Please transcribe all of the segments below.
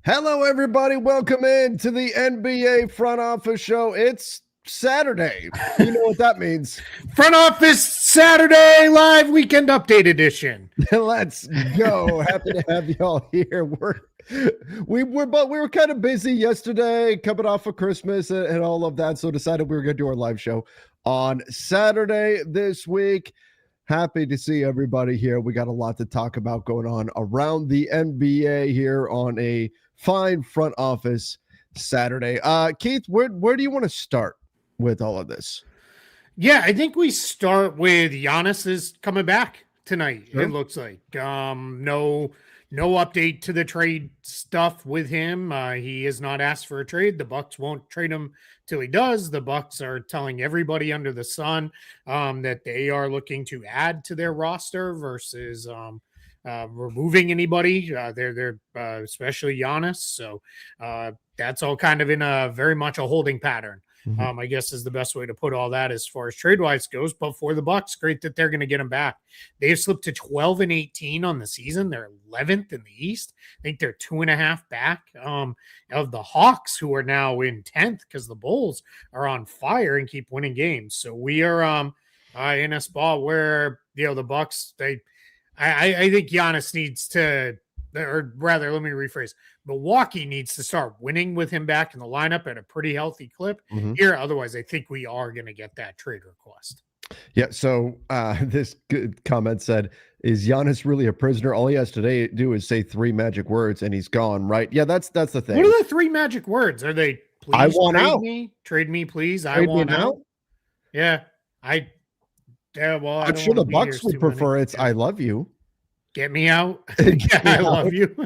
Hello, everybody. Welcome in to the NBA Front Office Show. It's Saturday. You know what that means. Front Office Saturday Live Weekend Update Edition. Let's go. Happy to have y'all here. We were kind of busy yesterday, coming off of Christmas and all of that, so decided we were going to do our live show on Saturday this week. Happy to see everybody here. We got a lot to talk about going on around the NBA here on a fine Front Office Saturday. Keith, where do you want to start with all of this? Yeah, I think we start with Giannis is coming back tonight. Sure. It looks like no update to the trade stuff with him. He has not asked for a trade. The Bucks won't trade him till he does. The Bucks are telling everybody under the sun that they are looking to add to their roster versus removing anybody. They're especially Giannis. So that's all kind of in a very much a holding pattern. I guess is the best way to put all that as far as trade-wise goes. But for the Bucks, great that they're going to get him back. They've slipped to 12-18 on the season. They're 11th in the East. I think they're 2.5 back of the Hawks, who are now in 10th because the Bulls are on fire and keep winning games. So we are in a spot where the Bucks. I think Giannis needs to. Or rather, let me rephrase. Milwaukee needs to start winning with him back in the lineup at a pretty healthy clip here. Otherwise, I think we are going to get that trade request. Yeah. So this good comment said, "Is Giannis really a prisoner? All he has to do is say 3 magic words, and he's gone." Right? Yeah. That's the thing. What are the 3 magic words? Are they? Please I want out. Trade me, please. Trade I want out. Yeah. Well, I'm sure the Bucks would prefer it's "I love you." Get me out. Yeah, I love you.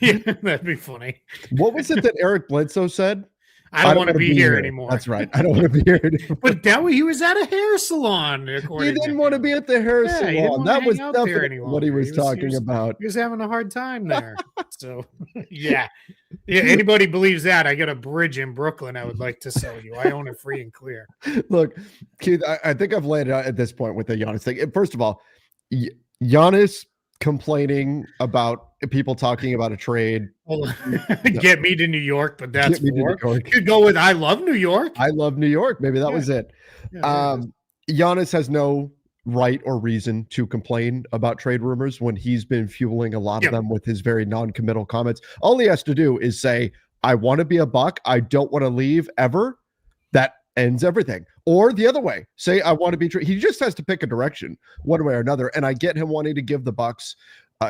Yeah, that'd be funny. What was it that Eric Bledsoe said? I don't want to be here anymore. That's right. I don't want to be here anymore. But he was at a hair salon. He didn't want to be at the hair salon. That was definitely what he was talking about. He was having a hard time there. So, yeah. Anybody believes that, I got a bridge in Brooklyn I would like to sell you. I own it free and clear. Look, Keith, I think I've landed at this point with the Giannis thing. First of all, Giannis complaining about people talking about a trade. Get me to New York, but that's more. Could go with "I love New York." I love New York. Maybe that was it. Giannis has no right or reason to complain about trade rumors when he's been fueling a lot of them with his very non-committal comments. All he has to do is say, "I want to be a Buck. I don't want to leave ever." That ends everything. Or the other way, say, "I want to be." He just has to pick a direction one way or another. And I get him wanting to give the Bucks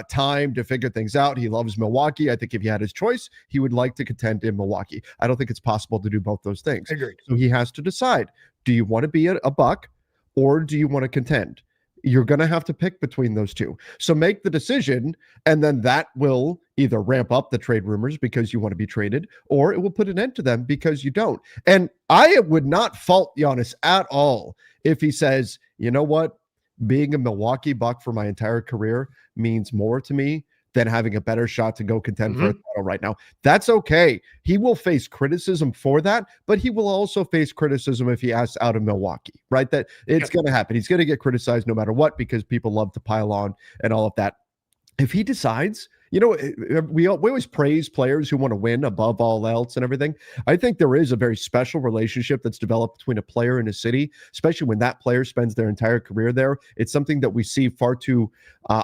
time to figure things out. He loves Milwaukee. I think if he had his choice, he would like to contend in Milwaukee. I don't think it's possible to do both those things. Agreed. So he has to decide, do you want to be a Buck or do you want to contend? You're going to have to pick between those two. So make the decision, and then that will either ramp up the trade rumors because you want to be traded, or it will put an end to them because you don't. And I would not fault Giannis at all if he says, "You know what? Being a Milwaukee Buck for my entire career means more to me than having a better shot to go contend for a title right now." That's okay. He will face criticism for that, but he will also face criticism if he asks out of Milwaukee, right? That it's going to happen. He's going to get criticized no matter what because people love to pile on and all of that. If he decides, we always praise players who want to win above all else and everything. I think there is a very special relationship that's developed between a player and a city, especially when that player spends their entire career there. It's something that we see far too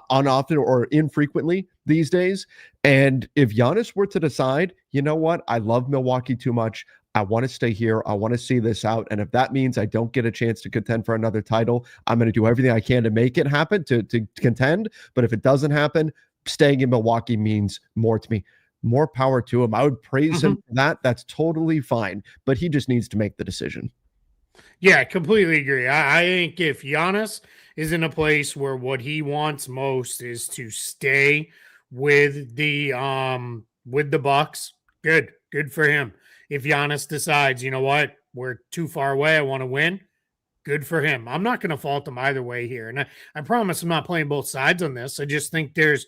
unoften or infrequently these days. And if Giannis were to decide, you know what, I love Milwaukee too much, I want to stay here, I want to see this out, and if that means I don't get a chance to contend for another title, I'm going to do everything I can to make it happen, to contend. But if it doesn't happen, staying in Milwaukee means more to me. More power to him. I would praise him for that. That's totally fine. But he just needs to make the decision. Yeah, completely agree. I think if Giannis is in a place where what he wants most is to stay with the Bucks, good for him. If Giannis decides, you know what, we're too far away, I want to win, good for him. I'm not going to fault him either way here. And I promise I'm not playing both sides on this. I just think there's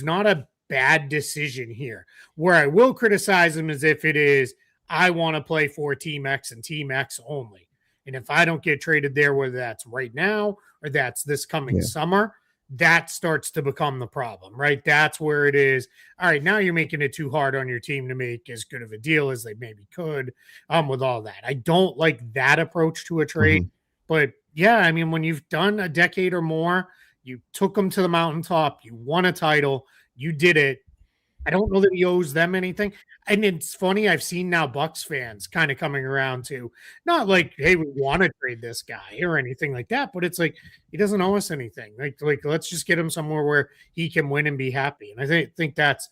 not a bad decision here. Where I will criticize him is if it is, I want to play for Team X and Team X only. And if I don't get traded there, whether that's right now or that's this coming summer, that starts to become the problem, right? That's where it is. All right, now you're making it too hard on your team to make as good of a deal as they maybe could with all that. I don't like that approach to a trade, but yeah, I mean, when you've done a decade or more, you took them to the mountaintop, you won a title, you did it. I don't know that he owes them anything. And it's funny, I've seen now Bucks fans kind of coming around to not like, hey, we want to trade this guy or anything like that, but it's like he doesn't owe us anything. Like let's just get him somewhere where he can win and be happy. And I think that's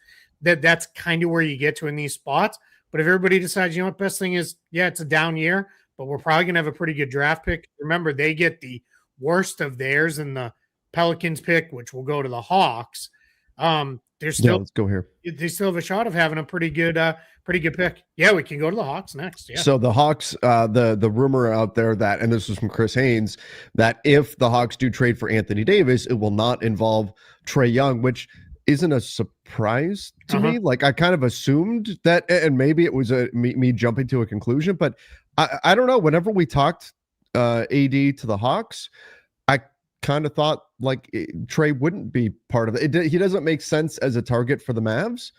kind of where you get to in these spots. But if everybody decides, you know what, best thing is, yeah, it's a down year, but we're probably gonna have a pretty good draft pick. Remember, they get the worst of theirs in the Pelicans pick, which will go to the Hawks. There's still let's go here. They still have a shot of having a pretty good pick. Yeah, we can go to the Hawks next. Yeah. So the Hawks, the rumor out there that, and this was from Chris Haynes, that if the Hawks do trade for Anthony Davis, it will not involve Trae Young, which isn't a surprise to me. Like I kind of assumed that, and maybe it was me jumping to a conclusion, but I don't know. Whenever we talked AD to the Hawks, I kind of thought like Trae wouldn't be part of it. He doesn't make sense as a target for the Mavs.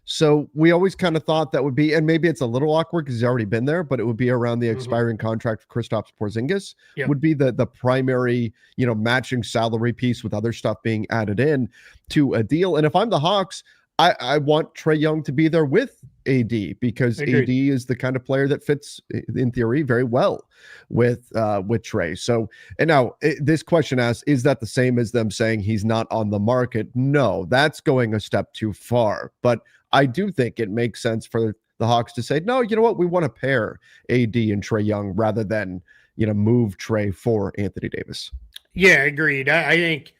So we always kind of thought that would be, and maybe it's a little awkward because he's already been there, but it would be around the expiring contract for Kristaps Porzingis would be the primary, matching salary piece with other stuff being added in to a deal. And if I'm the Hawks, I want Trae Young to be there with AD because AD is the kind of player that fits, in theory, very well with Trae. So, and now this question asks, is that the same as them saying he's not on the market? No, that's going a step too far. But I do think it makes sense for the Hawks to say, no, you know what? We want to pair AD and Trae Young rather than, move Trae for Anthony Davis. Yeah, agreed. I think,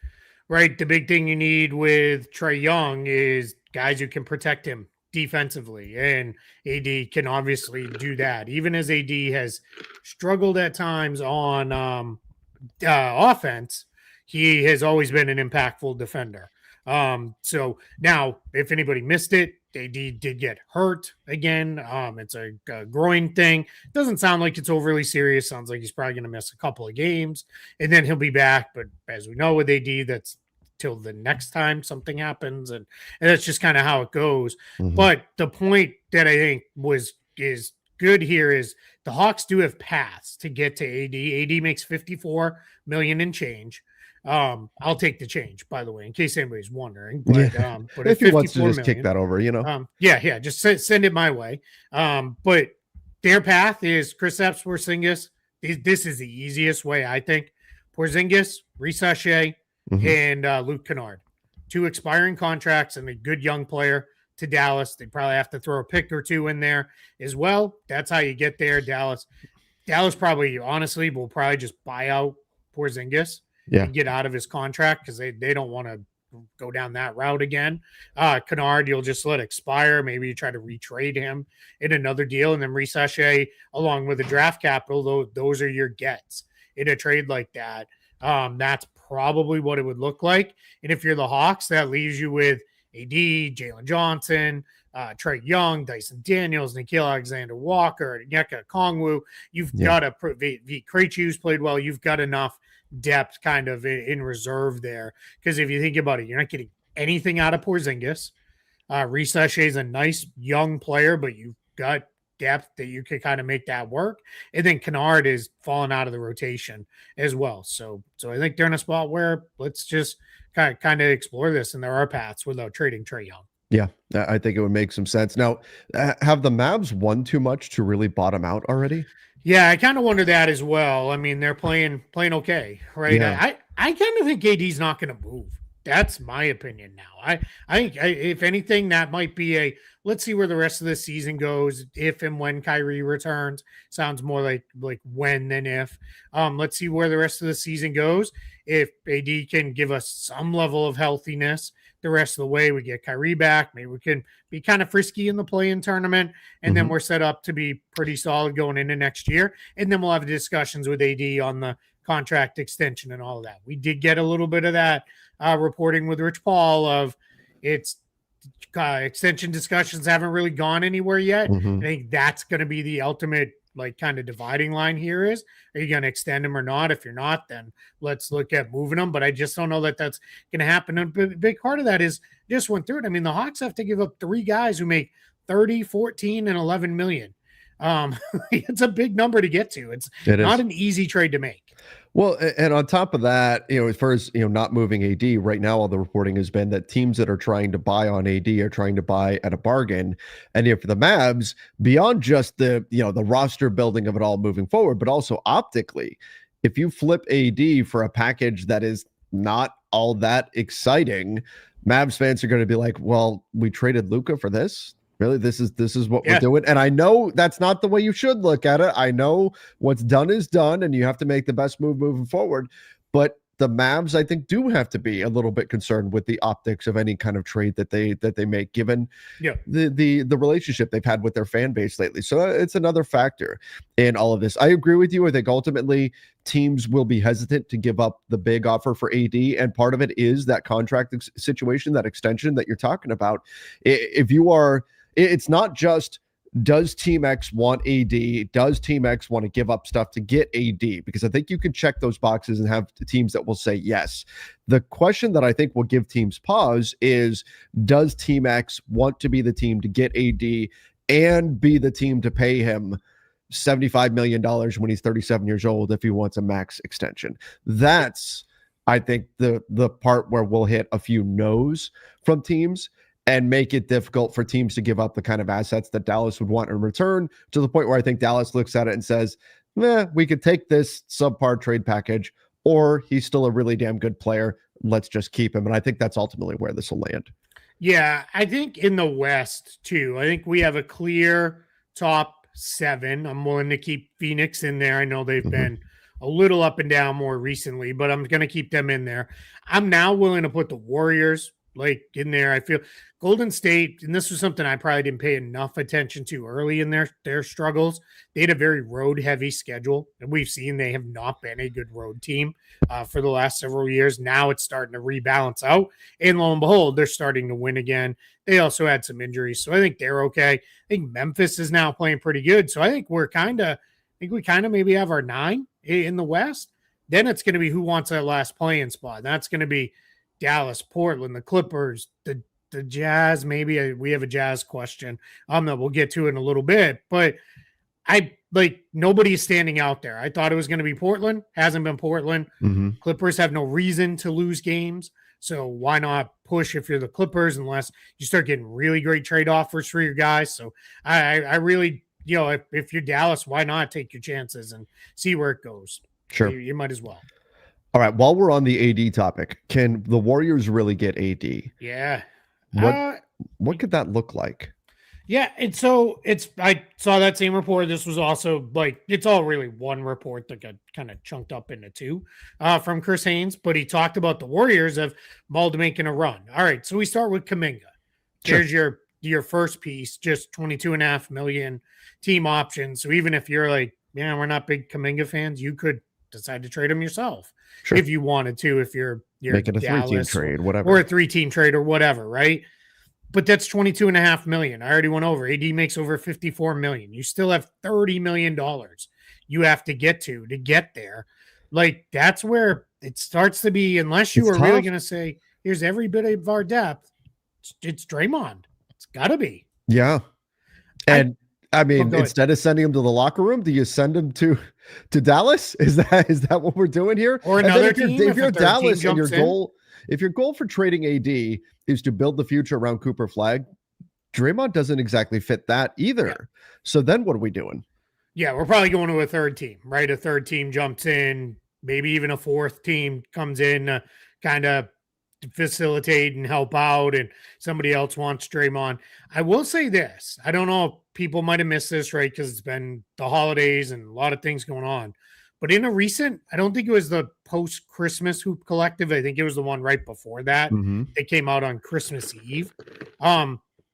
right, the big thing you need with Trae Young is guys who can protect him defensively, and AD can obviously do that. Even as AD has struggled at times on offense, he has always been an impactful defender. So now, if anybody missed it, AD did get hurt again. It's a groin thing. Doesn't sound like it's overly serious. Sounds like he's probably going to miss a couple of games, and then he'll be back. But as we know with AD, that's till the next time something happens, and that's just kind of how it goes. But the point that I think is good here is the Hawks do have paths to get to AD. AD makes $54 million and change. I'll take the change, by the way, in case anybody's wondering. But, but if he wants to just kick that over, just send it my way. But their path is Kristaps Porzingis. This is the easiest way, I think. Porzingis, Reece Shea, and Luke Kennard, 2 expiring contracts and a good young player to Dallas. They probably have to throw a pick or 2 in there as well. That's how you get there. Dallas probably, honestly, will probably just buy out Porzingis. And get out of his contract because they don't want to go down that route again. Kennard, you'll just let expire. Maybe you try to retrade him in another deal, and then Reece Shea along with the draft capital. Those are your gets in a trade like that. That's probably what it would look like. And if you're the Hawks, that leaves you with AD, Jalen Johnson, Trae Young, Dyson Daniels, Nickeil Alexander-Walker, Onyeka Okongwu. You've got to Krejci's played well. You've got enough depth kind of in reserve there. Because if you think about it, you're not getting anything out of Porzingis. Reece Shea is a nice young player, but you've got depth that you could kind of make that work. And then Kennard is falling out of the rotation as well. So I think they're in a spot where let's just kind of explore this, and there are paths without trading Trae Young. Yeah, I think it would make some sense. Now, have the Mavs won too much to really bottom out already? Yeah, I kind of wonder that as well. I mean, they're playing okay, right? Yeah. I kind of think AD's not going to move. That's my opinion now. I think if anything, that might be let's see where the rest of the season goes. If and when Kyrie returns, sounds more like when than if. Let's see where the rest of the season goes. If AD can give us some level of healthiness the rest of the way, we get Kyrie back. Maybe we can be kind of frisky in the play-in tournament, and then we're set up to be pretty solid going into next year. And then we'll have discussions with AD on the contract extension and all of that. We did get a little bit of that reporting with Rich Paul of its extension discussions haven't really gone anywhere yet. I think that's going to be the ultimate like kind of dividing line here is. Are you going to extend him or not? If you're not, then let's look at moving him. But I just don't know that that's going to happen. And a big part of that is just went through it. I mean, the Hawks have to give up 3 guys who make 30, 14, and 11 million. It's a big number to get to. It's not an easy trade to make. Well, and on top of that, as far as, not moving AD right now, all the reporting has been that teams that are trying to buy on AD are trying to buy at a bargain. And if the Mavs, beyond just the roster building of it all moving forward, but also optically, if you flip AD for a package that is not all that exciting, Mavs fans are going to be like, well, we traded Luka for this. Really, this is what we're doing. And I know that's not the way you should look at it. I know what's done is done, and you have to make the best move moving forward. But the Mavs, I think, do have to be a little bit concerned with the optics of any kind of trade that they make, given the relationship they've had with their fan base lately. So it's another factor in all of this. I agree with you. I think ultimately teams will be hesitant to give up the big offer for AD, and part of it is that contract situation, that extension that you're talking about. If you are, it's not just, does Team X want AD? Does Team X want to give up stuff to get AD? Because I think you can check those boxes and have teams that will say yes. The question that I think will give teams pause is, does Team X want to be the team to get AD and be the team to pay him $75 million when he's 37 years old if he wants a max extension? That's, I think, the part where we'll hit a few no's from teams and make it difficult for teams to give up the kind of assets that Dallas would want in return, to the point where I think Dallas looks at it and says, we could take this subpar trade package, or he's still a really damn good player. Let's just keep him. And I think that's ultimately where this will land. Yeah, I think in the West, too, I think we have a clear top 7. I'm willing to keep Phoenix in there. I know they've been a little up and down more recently, but I'm going to keep them in there. I'm now willing to put the Warriors in there. I feel Golden State, and this was something I probably didn't pay enough attention to early in their struggles. They had a very road heavy schedule, and we've seen they have not been a good road team for the last several years. Now it's starting to rebalance out, and lo and behold, they're starting to win again. They also had some injuries, so I think they're okay. I think Memphis is now playing pretty good, so I think we kind of maybe have our 9 in the West. Then it's going to be who wants that last play-in spot. That's going to be Dallas, Portland, the Clippers, the Jazz. Maybe we have a Jazz question that we'll get to in a little bit, but nobody's standing out there. I thought it was going to be Portland. Hasn't been Portland. Clippers have no reason to lose games, so why not push if you're the Clippers, unless you start getting really great trade offers for your guys. So I really, if you're Dallas, why not take your chances and see where it goes? Sure, you might as well. All right, while we're on the AD topic, can the Warriors really get AD? Yeah. What could that look like? Yeah, I saw that same report. This was also it's all really one report that got kind of chunked up into 2 from Chris Haynes, but he talked about the Warriors of Mulder making a run. All right, so we start with Kuminga. Sure. Here's your first piece, just $22.5 million team options. So even if you're we're not big Kuminga fans, you could decide to trade him yourself. Sure. If you wanted to, if you're make it a Dallas 3-team trade, whatever, or a 3-team trade or whatever, right? But that's $22.5 million. I already went over. AD makes over $54 million. You still have $30 million you have to get there. That's where it starts to be, unless you are really going to say, here's every bit of our depth. It's Draymond. It's got to be. Yeah. And I mean, instead of sending him to the locker room, do you send him to Dallas? Is that what we're doing here? Or another team? If you're Dallas and your goal for trading AD is to build the future around Cooper Flag, Draymond doesn't exactly fit that either. Yeah. So then what are we doing? Yeah, we're probably going to a third team, right? A third team jumps in, maybe even a fourth team comes in, kind of facilitate and help out, and somebody else wants Draymond. I will say this. I don't know if people might have missed this, right? Because it's been the holidays and a lot of things going on. But in a recent, I don't think it was the post-Christmas Hoop Collective. I think it was the one right before that. They came out on Christmas Eve.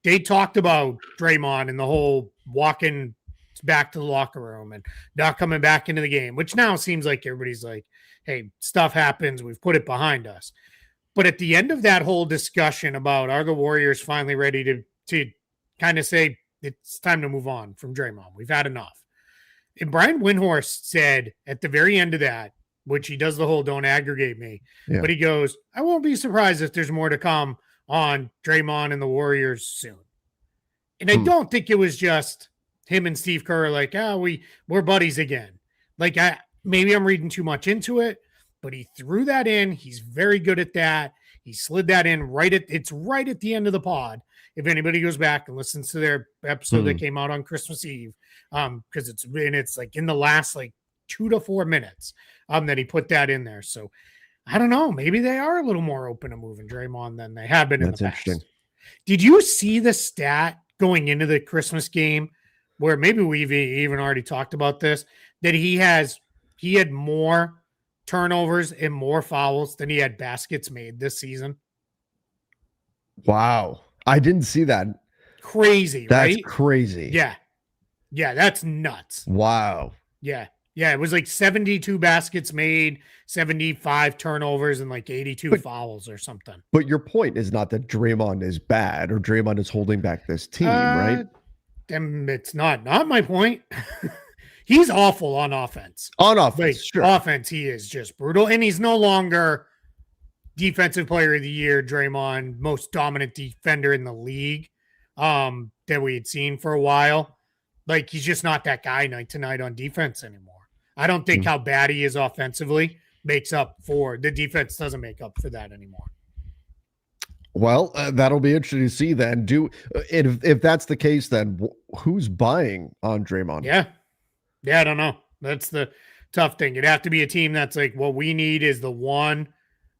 They talked about Draymond and the whole walking back to the locker room and not coming back into the game, which now seems like everybody's like, hey, stuff happens. We've put it behind us. But at the end of that whole discussion about, are the Warriors finally ready to kind of say it's time to move on from Draymond? We've had enough. And Brian Windhorst said at the very end of that, which he does the whole "don't aggregate me," but he goes, "I won't be surprised if there's more to come on Draymond and the Warriors soon." And I don't think it was just him and Steve Kerr like, we're buddies again. Like, maybe I'm reading too much into it, but he threw that in. He's very good at that. He slid that in it's right at the end of the pod. If anybody goes back and listens to their episode that came out on Christmas Eve, because it's like in the last like 2 to 4 minutes that he put that in there. So I don't know. Maybe they are a little more open to moving Draymond than they have been in the past. Interesting. Did you see the stat going into the Christmas game where maybe we've even already talked about this, that he had more turnovers and more fouls than he had baskets made this season? Wow. I didn't see that. Crazy, that's right? Crazy. Yeah. Yeah, that's nuts. Wow. Yeah. Yeah, it was like 72 baskets made, 75 turnovers, and like 82 fouls or something. But your point is not that Draymond is bad or Draymond is holding back this team, right? It's not my point. He's awful on offense. On offense, sure. Offense, he is just brutal. And he's no longer defensive player of the year, Draymond, most dominant defender in the league that we had seen for a while. Like, he's just not that guy night to night on defense anymore. I don't think how bad he is offensively makes up for the defense. Doesn't make up for that anymore. Well, that'll be interesting to see then. If that's the case, then who's buying on Draymond? Yeah, I don't know. That's the tough thing. It'd have to be a team that's like, what we need is the one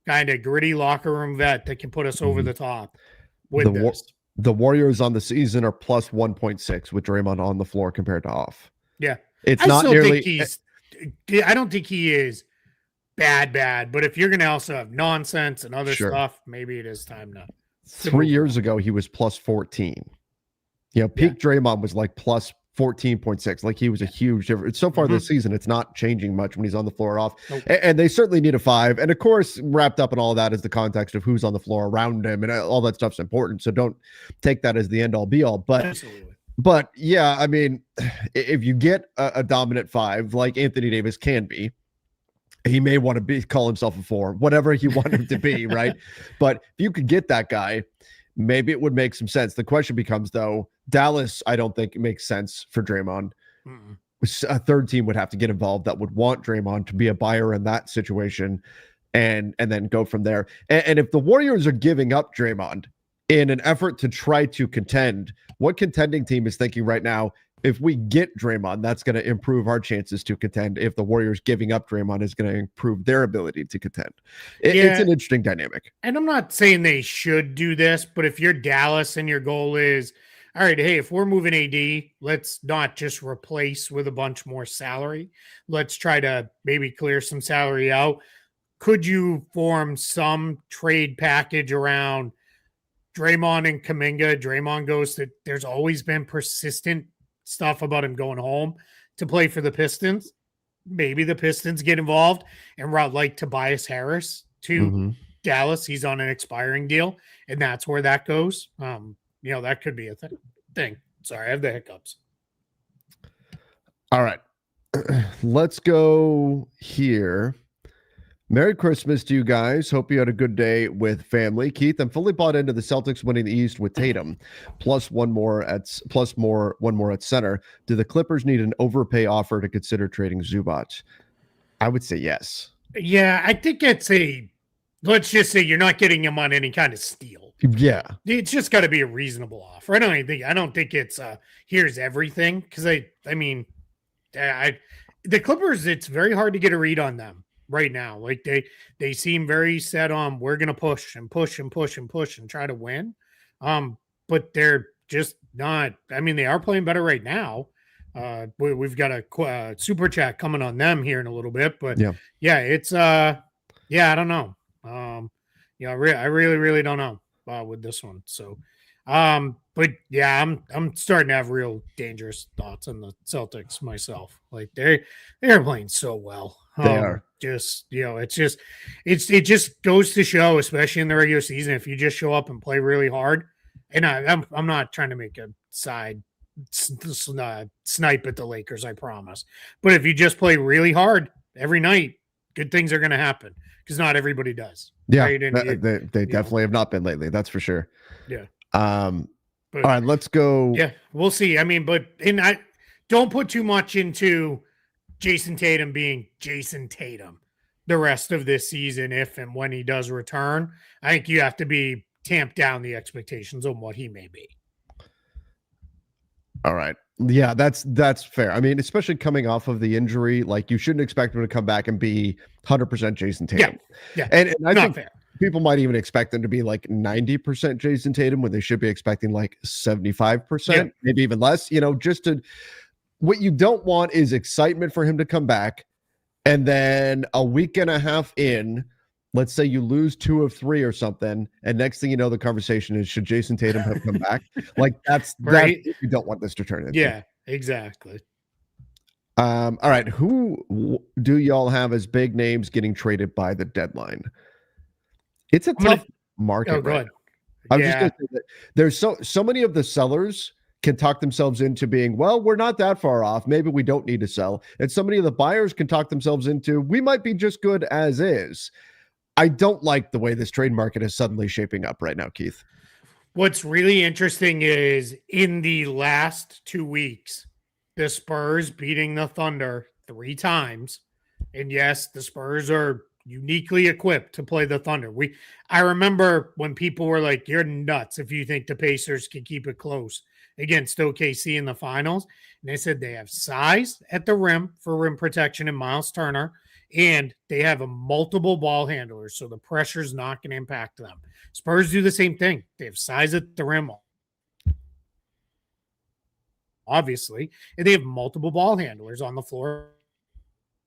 kind of gritty locker room vet that can put us over the top with this. The Warriors on the season are plus 1.6 with Draymond on the floor compared to off. Yeah. It's not nearly. I don't think he is bad, but if you're going to also have nonsense and other stuff, maybe it is time to. 3 years ago, he was plus 14. Peak Draymond was like plus 14.6. Like, he was a huge difference. So far this season, it's not changing much when he's on the floor or off. Nope. And they certainly need a 5. And of course, wrapped up in all of that is the context of who's on the floor around him, and all that stuff's important. So don't take that as the end all be all. But yeah, I mean, if you get a dominant 5 like Anthony Davis can be, he may want to call himself a 4, whatever you want him to be, right? But if you could get that guy, maybe it would make some sense. The question becomes, though, Dallas, I don't think it makes sense for Draymond. A third team would have to get involved that would want Draymond to be a buyer in that situation, and then go from there. And if the Warriors are giving up Draymond in an effort to try to contend, what contending team is thinking right now, if we get Draymond, that's going to improve our chances to contend? If the Warriors giving up Draymond is going to improve their ability to contend. It's an interesting dynamic. And I'm not saying they should do this, but if you're Dallas and your goal is, all right, hey, if we're moving AD, let's not just replace with a bunch more salary. Let's try to maybe clear some salary out. Could you form some trade package around Draymond and Kuminga? Draymond goes that there's always been persistent stuff about him going home to play for the Pistons. Maybe the Pistons get involved and route like Tobias Harris to Dallas. He's on an expiring deal, and that's where that goes. That could be a thing. Sorry, I have the hiccups. All right. Let's go here. Merry Christmas to you guys. Hope you had a good day with family. Keith, I'm fully bought into the Celtics winning the East with Tatum, plus one more at center. Do the Clippers need an overpay offer to consider trading Zubac? I would say yes. Yeah, I think let's just say you're not getting him on any kind of steal. Yeah. It's just got to be a reasonable offer. I don't think it's here's everything, because the Clippers, it's very hard to get a read on them right now. Like, they seem very set on, we're going to push and push and push and push and try to win. But they're just not. I mean, they are playing better right now. We've got a super chat coming on them here in a little bit, but it's I don't know. I really don't know with this one. So, but yeah, I'm starting to have real dangerous thoughts on the Celtics myself. Like, they're playing so well. They are. It just goes to show, especially in the regular season, if you just show up and play really hard. And I'm not trying to make a side snipe at the Lakers, I promise. But if you just play really hard every night, good things are going to happen because not everybody does. Yeah, right? And they definitely have not been lately. That's for sure. Yeah. All right, let's go. Yeah, we'll see. I mean, I don't put too much into Jason Tatum being Jason Tatum the rest of this season if and when he does return. I think you have to be tamp down the expectations on what he may be. All right. Yeah, that's fair. I mean, especially coming off of the injury, like you shouldn't expect him to come back and be 100% Jason Tatum. Yeah. And I think fair. People might even expect them to be like 90% Jason Tatum when they should be expecting like 75%, maybe even less, just to what you don't want is excitement for him to come back. And then a week and a half in, let's say you lose 2 of 3 or something, and next thing you know, the conversation is, should Jason Tatum have come back? Like that's right. You don't want this to turn into. Yeah, exactly. All right. Who do y'all have as big names getting traded by the deadline? It's a tough market. Oh, good. I'm just going to say that there's so many of the sellers can talk themselves into being, well, we're not that far off. Maybe we don't need to sell. And so many of the buyers can talk themselves into, we might be just good as is. I don't like the way this trade market is suddenly shaping up right now, Keith. What's really interesting is in the last 2 weeks, the Spurs beating the Thunder 3 times. And yes, the Spurs are uniquely equipped to play the Thunder. I remember when people were like, you're nuts if you think the Pacers can keep it close against OKC in the finals. And they said they have size at the rim for rim protection and Miles Turner, and they have a multiple ball handlers, so the pressure's not going to impact them. Spurs do the same thing. They have size at the rim, obviously, and they have multiple ball handlers on the floor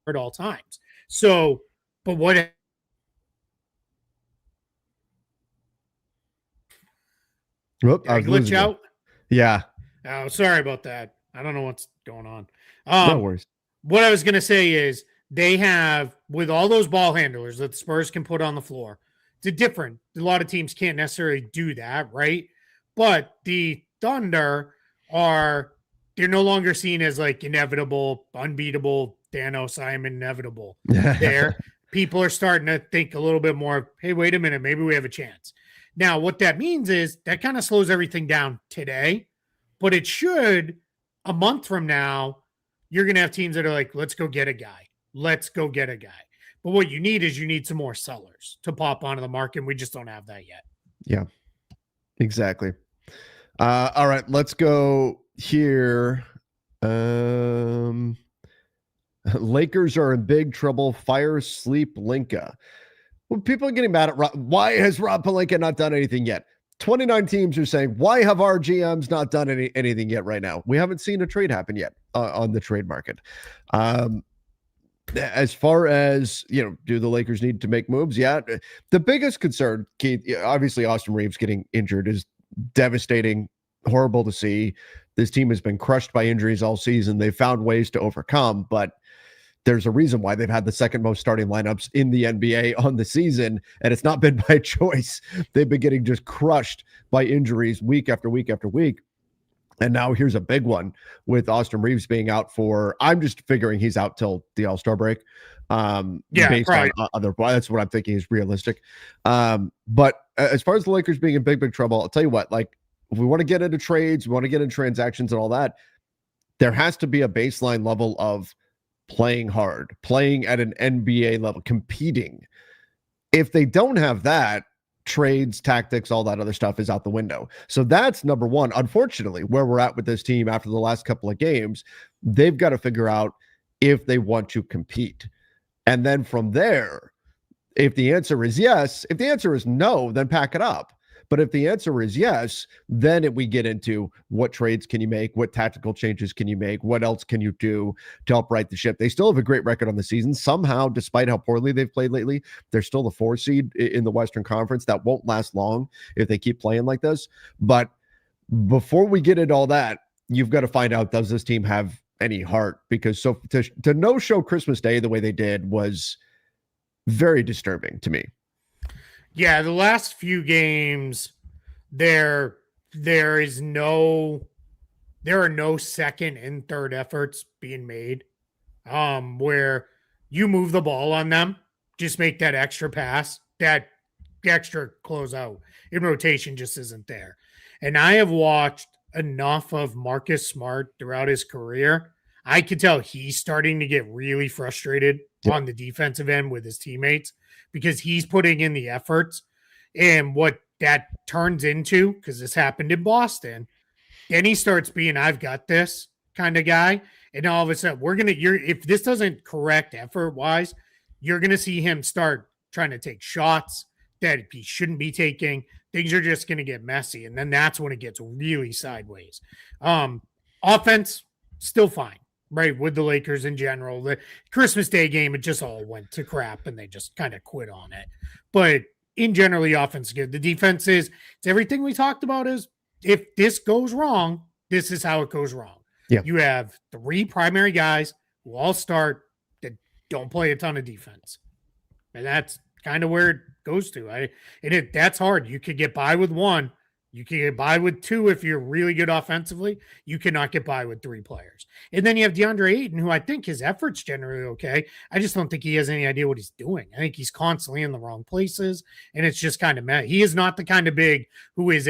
at all times. So, but what? Did I glitch out? Yeah. Oh, sorry about that. I don't know what's going on. No worries. What I was going to say is they have, with all those ball handlers that the Spurs can put on the floor, it's different. A lot of teams can't necessarily do that, right? But the Thunder they're no longer seen as like inevitable, unbeatable, Thanos, I am inevitable. There, people are starting to think a little bit more, hey, wait a minute, maybe we have a chance. Now, what that means is that kind of slows everything down today, but it should, a month from now, you're going to have teams that are like, let's go get a guy. Let's go get a guy. But what you need some more sellers to pop onto the market. And we just don't have that yet. Yeah, exactly. All right, let's go here. Lakers are in big trouble. Fire Sleep Linka. Well, people are getting mad at Rob. Why has Rob Pelinka not done anything yet? 29 teams are saying, why have our GMs not done anything yet right now? We haven't seen a trade happen yet on the trade market. As far as, do the Lakers need to make moves? Yeah. The biggest concern, Keith, obviously Austin Reeves getting injured is devastating, horrible to see. This team has been crushed by injuries all season. They've found ways to overcome, but there's a reason why they've had the second most starting lineups in the NBA on the season, and it's not been by choice. They've been getting just crushed by injuries week after week after week. And now here's a big one with Austin Reeves being out for, I'm just figuring he's out till the All-Star break. Based on other, that's what I'm thinking is realistic. But as far as the Lakers being in big, big trouble, I'll tell you what, like, if we want to get into trades, we want to get into transactions and all that, there has to be a baseline level of playing hard, playing at an NBA level, competing. If they don't have that, trades, tactics, all that other stuff is out the window. So that's number one. Unfortunately, where we're at with this team after the last couple of games, they've got to figure out if they want to compete. And then from there, if the answer is yes, if the answer is no, then pack it up. But if the answer is yes, then we get into what trades can you make, what tactical changes can you make, what else can you do to help right the ship. They still have a great record on the season. Somehow, despite how poorly they've played lately, they're still the 4 seed in the Western Conference. That won't last long if they keep playing like this. But before we get into all that, you've got to find out, does this team have any heart? Because to no-show Christmas Day the way they did was very disturbing to me. Yeah, the last few games, there is no there are no second and third efforts being made where you move the ball on them, just make that extra pass, that extra closeout in rotation just isn't there. And I have watched enough of Marcus Smart throughout his career. I could tell he's starting to get really frustrated on the defensive end with his teammates because he's putting in the efforts. And what that turns into, because this happened in Boston, then he starts being, I've got this kind of guy. And all of a sudden, if this doesn't correct effort wise, you're going to see him start trying to take shots that he shouldn't be taking. Things are just going to get messy. And then that's when it gets really sideways. Offense, still fine, right? With the Lakers in general. The Christmas Day game, it just all went to crap and they just kind of quit on it. But in general, the offense is good. The defense it's everything we talked about is if this goes wrong, this is how it goes wrong. Yeah. You have 3 primary guys who all start that don't play a ton of defense. And that's kind of where it goes to. That's hard. You could get by with 1. You can get by with 2 if you're really good offensively. You cannot get by with 3 players. And then you have DeAndre Ayton, who I think his effort's generally okay. I just don't think he has any idea what he's doing. I think he's constantly in the wrong places, and it's just kind of mad. He is not the kind of big who is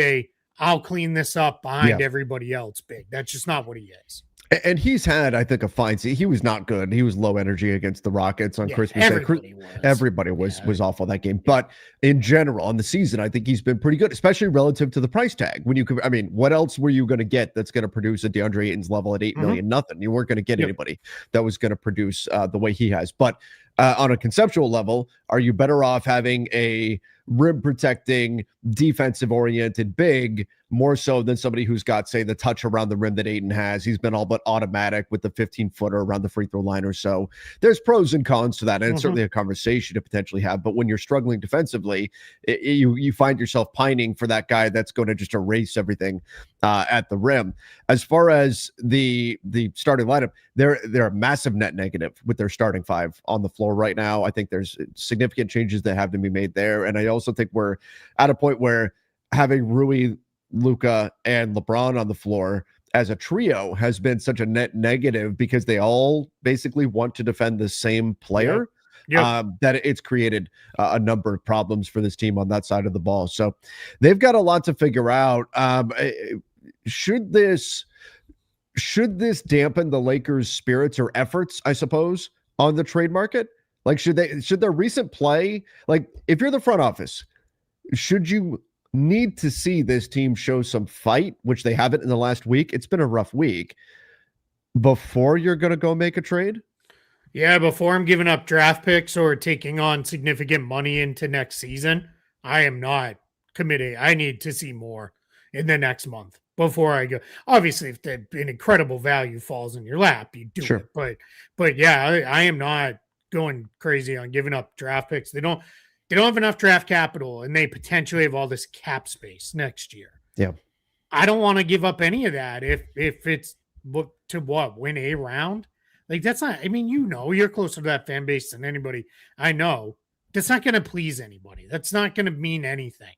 I'll clean this up behind everybody else big. That's just not what he is. And he's had, I think, a fine season. He was not good. He was low energy against the Rockets on Christmas Day. Everybody was awful that game. But in general, on the season, I think he's been pretty good, especially relative to the price tag. When you could, I mean, what else were you going to get that's going to produce at DeAndre Ayton's level at $8 million? Nothing. You weren't going to get anybody that was going to produce the way he has. But on a conceptual level, are you better off having a rim protecting, defensive oriented big more so than somebody who's got, say, the touch around the rim that Ayton has? He's been all but automatic with the 15-footer around the free throw line or so. There's pros and cons to that, and it's certainly a conversation to potentially have. But when you're struggling defensively, you find yourself pining for that guy that's going to just erase everything at the rim. As far as the starting lineup, they're a massive net negative with their starting 5 on the floor right now. I think there's significant changes that have to be made there, and I also think we're at a point where having Rui, Luka, and LeBron on the floor as a trio has been such a net negative because they all basically want to defend the same player. That it's created a number of problems for this team on that side of the ball. So they've got a lot to figure out. Should this dampen the Lakers' spirits or efforts, I suppose, on the trade market? Like, should their recent play, like if you're the front office, should you need to see this team show some fight, which they haven't in the last week? It's been a rough week before you're going to go make a trade. Yeah. Before I'm giving up draft picks or taking on significant money into next season, I am not committing. I need to see more in the next month before I go. Obviously, if an incredible value falls in your lap, you do it. But yeah, I am not going crazy on giving up draft picks. They don't have enough draft capital, and they potentially have all this cap space next year. Yeah. I don't want to give up any of that if it's win a round. Like, that's not, I mean, you're closer to that fan base than anybody I know. That's not going to please anybody. That's not going to mean anything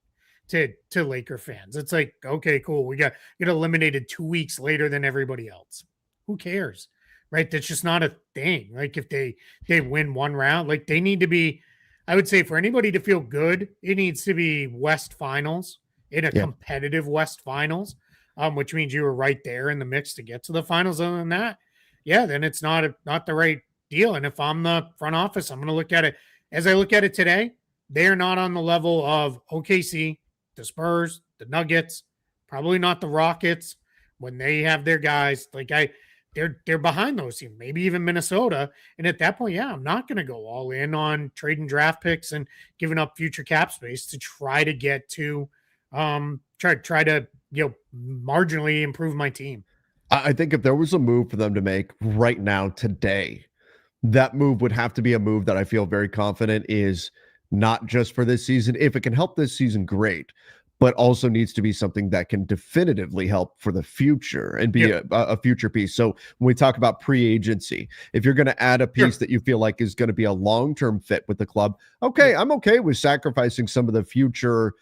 to Laker fans. It's like, okay, cool. We got eliminated 2 weeks later than everybody else. Who cares? Right? That's just not a thing. Like, if they win one round, like, they need to be, I would say, for anybody to feel good, it needs to be West Finals, in a competitive West Finals, which means you were right there in the mix to get to the finals. Other than that, then it's not the right deal. And if I'm the front office, I'm going to look at it as I look at it today. They are not on the level of OKC, the Spurs, the Nuggets, probably not the Rockets when they have their guys. Like, they're behind those teams, maybe even Minnesota. And at that point, I'm not going to go all in on trading draft picks and giving up future cap space to try to get to try to marginally improve my team. I think if there was a move for them to make right now today, that move would have to be a move that I feel very confident is not just for this season. If it can help this season, great. but also needs to be something that can definitively help for the future and be a future piece. So when we talk about pre-agency, if you're going to add a piece that you feel like is going to be a long-term fit with the club, okay, I'm okay with sacrificing some of the future,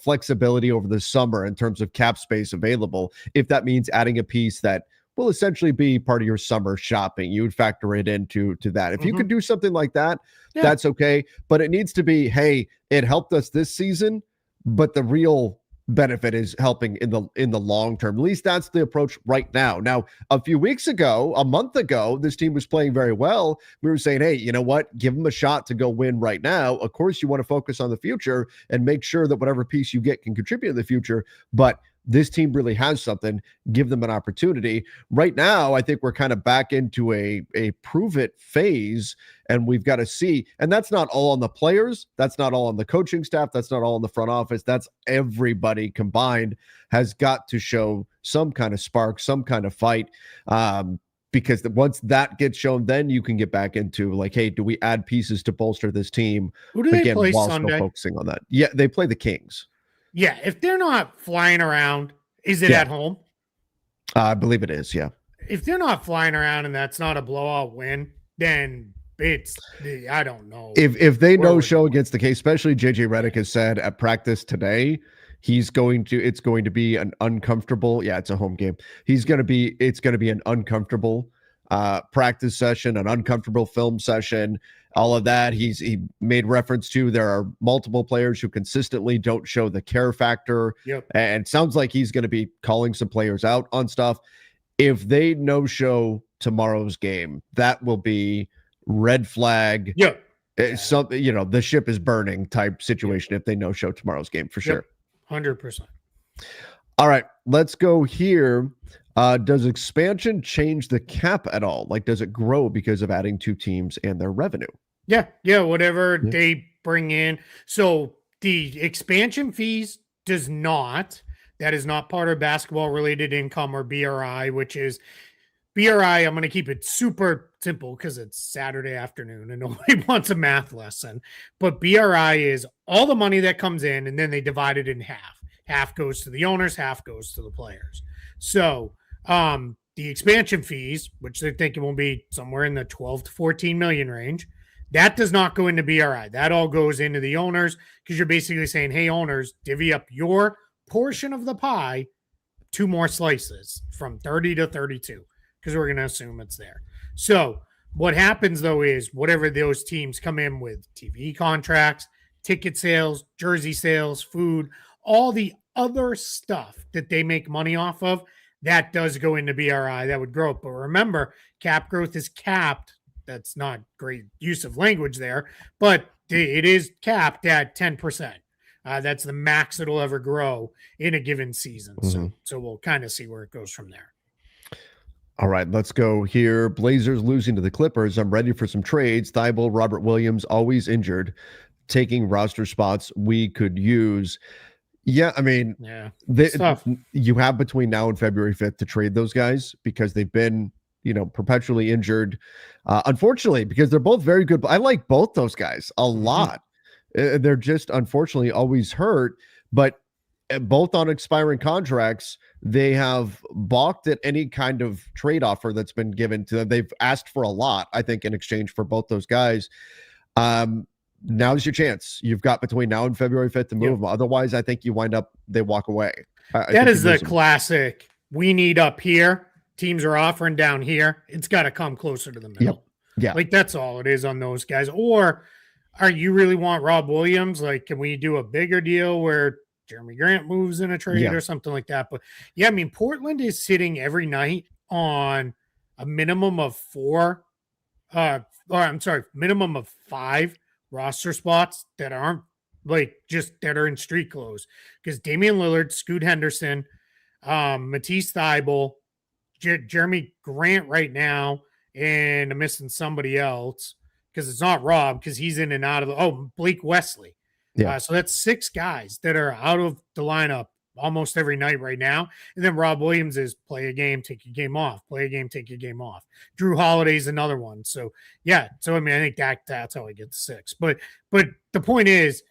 flexibility over the summer in terms of cap space available. If that means adding a piece that will essentially be part of your summer shopping, you would factor it into that. If you could do something like that, that's okay. But it needs to be, hey, it helped us this season, but the real benefit is helping in the long term. At least that's the approach right now. Now, a month ago, this team was playing very well. We were saying, hey, you know what? Give them a shot to go win right now. Of course, you want to focus on the future and make sure that whatever piece you get can contribute in the future. But this team really has something. Give them an opportunity. Right now, I think we're kind of back into a prove it phase, and we've got to see. And that's not all on the players. That's not all on the coaching staff. That's not all in the front office. That's everybody combined has got to show some kind of spark, some kind of fight. Because once that gets shown, then you can get back into like, hey, do we add pieces to bolster this team? Who do they again, play while Sunday? still focusing on that. Yeah, they play the Kings. Yeah, if they're not flying around, is it at home? I believe it is, yeah. If they're not flying around and that's not a blowout win, then I don't know. If they no-show against the Kings, especially JJ Redick has said at practice today, it's going to be an uncomfortable, it's a home game. It's going to be an uncomfortable practice session, an uncomfortable film session, all of that. He made reference to there are multiple players who consistently don't show the care factor. And it sounds like he's going to be calling some players out on stuff. If they no-show tomorrow's game, that will be red flag. Something, the ship is burning type situation if they no-show tomorrow's game for sure. 100%. All right, let's go here. Does expansion change the cap at all? Like, does it grow because of adding two teams and their revenue? Whatever they bring in. So the expansion fees does not. That is not part of basketball-related income or BRI, which is BRI. I'm going to keep it super simple because it's Saturday afternoon and nobody wants a math lesson. But BRI is all the money that comes in, and then they divide it in half. Half goes to the owners, half goes to the players. So the expansion fees, which they're thinking will be somewhere in the 12 to 14 million range, that does not go into BRI. That all goes into the owners because you're basically saying, hey, owners, divvy up your portion of the pie, 2 more slices from 30 to 32 because we're going to assume it's there. So what happens, though, is whatever those teams come in with, TV contracts, ticket sales, jersey sales, food, all the other stuff that they make money off of, that does go into BRI. That would grow. But remember, cap growth is capped. That's not great use of language there, but it is capped at 10%. That's the max it'll ever grow in a given season. So we'll kind of see where it goes from there. All right, let's go here. Blazers losing to the Clippers. I'm ready for some trades. Thibault, Robert Williams, always injured, taking roster spots we could use. Yeah, I mean, you have between now and February 5th to trade those guys because they've been, perpetually injured. Unfortunately, because they're both very good. I like both those guys a lot. They're just unfortunately always hurt, but both on expiring contracts, they have balked at any kind of trade offer that's been given to them. They've asked for a lot, I think, in exchange for both those guys. Now's your chance. You've got between now and February 5th to move them. Otherwise, I think they walk away. That is the classic. We need up here. Teams are offering down here. It's got to come closer to the middle. Yeah. Like, that's all it is on those guys. Or you really want Rob Williams? Like, can we do a bigger deal where Jeremy Grant moves in a trade or something like that? But yeah, I mean, Portland is sitting every night on a minimum of minimum of 5 roster spots that aren't that are in street clothes, because Damian Lillard, Scoot Henderson, Matisse Thybulle, Jeremy Grant right now, and I'm missing somebody else because it's not Rob because he's in and out of Blake Wesley. So that's 6 guys that are out of the lineup almost every night right now. And then Rob Williams is play a game, take a game off, play a game, take a game off. Drew Holiday's another one. So I mean, I think that's how I get to 6. But the point is,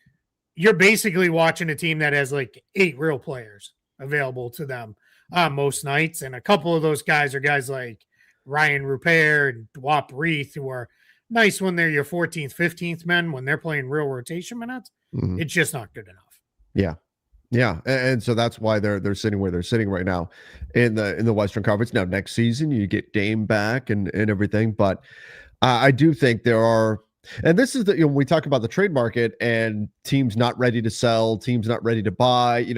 you're basically watching a team that has like 8 real players available to them most nights. And a couple of those guys are guys like Ryan Rupert and Dwap Reith, who are nice when they're your 14th, 15th men. When they're playing real rotation minutes, it's just not good enough. Yeah. Yeah, and so that's why they're sitting where they're sitting right now in the Western Conference. Now, next season you get Dame back and everything, but I do think there are, and this is when we talk about the trade market and teams not ready to sell, teams not ready to buy.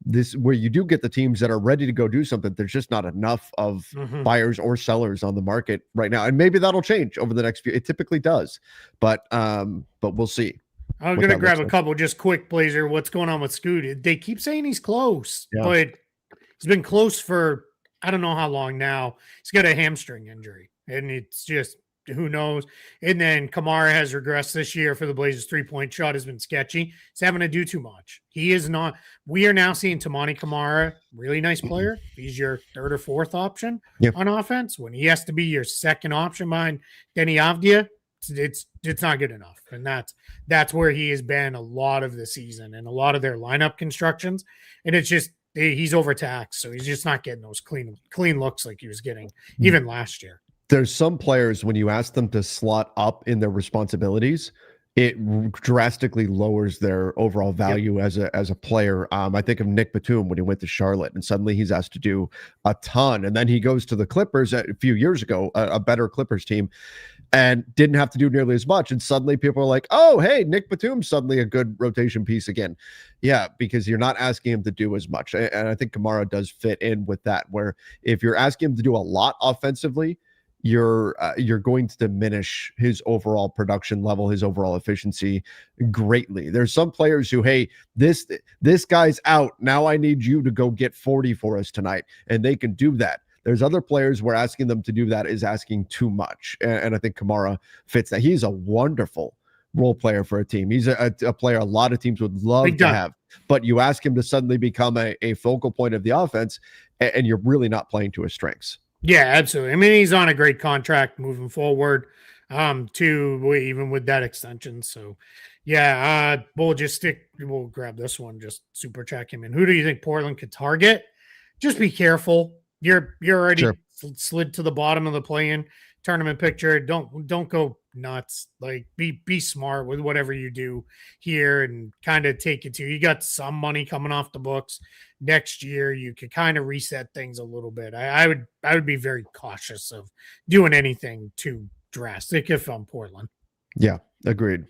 This where you do get the teams that are ready to go do something. There's just not enough of buyers or sellers on the market right now, and maybe that'll change over the next few. It typically does, but we'll see. I'm going to grab a couple just quick, Blazer. What's going on with Scoot? They keep saying he's close, but he's been close for I don't know how long now. He's got a hamstring injury, and it's just who knows. And then Kamara has regressed this year for the Blazers. 3-point shot has been sketchy. He's having to do too much. He is not. We are now seeing Tamani Kamara, really nice player. He's your third or fourth option on offense. When he has to be your second option behind Denny Avdia, it's not good enough. And that's where he has been a lot of the season and a lot of their lineup constructions. And it's just he's overtaxed, so he's just not getting those clean looks like he was getting even last year. There's some players when you ask them to slot up in their responsibilities, it drastically lowers their overall value as a player. I think of Nick Batum when he went to Charlotte, and suddenly he's asked to do a ton, and then he goes to the Clippers a few years ago, a better Clippers team, and didn't have to do nearly as much. And suddenly people are like, oh, hey, Nick Batum's suddenly a good rotation piece again. Yeah, because you're not asking him to do as much. And I think Kamara does fit in with that, where if you're asking him to do a lot offensively, you're going to diminish his overall production level, his overall efficiency greatly. There's some players who, hey, this guy's out. Now I need you to go get 40 for us tonight. And they can do that. There's other players where asking them to do that is asking too much. And I think Kamara fits that. He's a wonderful role player for a team. He's a player a lot of teams would love to have. But you ask him to suddenly become a focal point of the offense, and you're really not playing to his strengths. Yeah, absolutely. I mean, he's on a great contract moving forward, even with that extension. So, yeah, we'll grab this one, just super check him. And who do you think Portland could target? Just be careful. You're already slid to the bottom of the play-in tournament picture. Don't go nuts. Like be smart with whatever you do here and kind of take it to. You got some money coming off the books next year. You could kind of reset things a little bit. I would be very cautious of doing anything too drastic if I'm Portland. Yeah, agreed.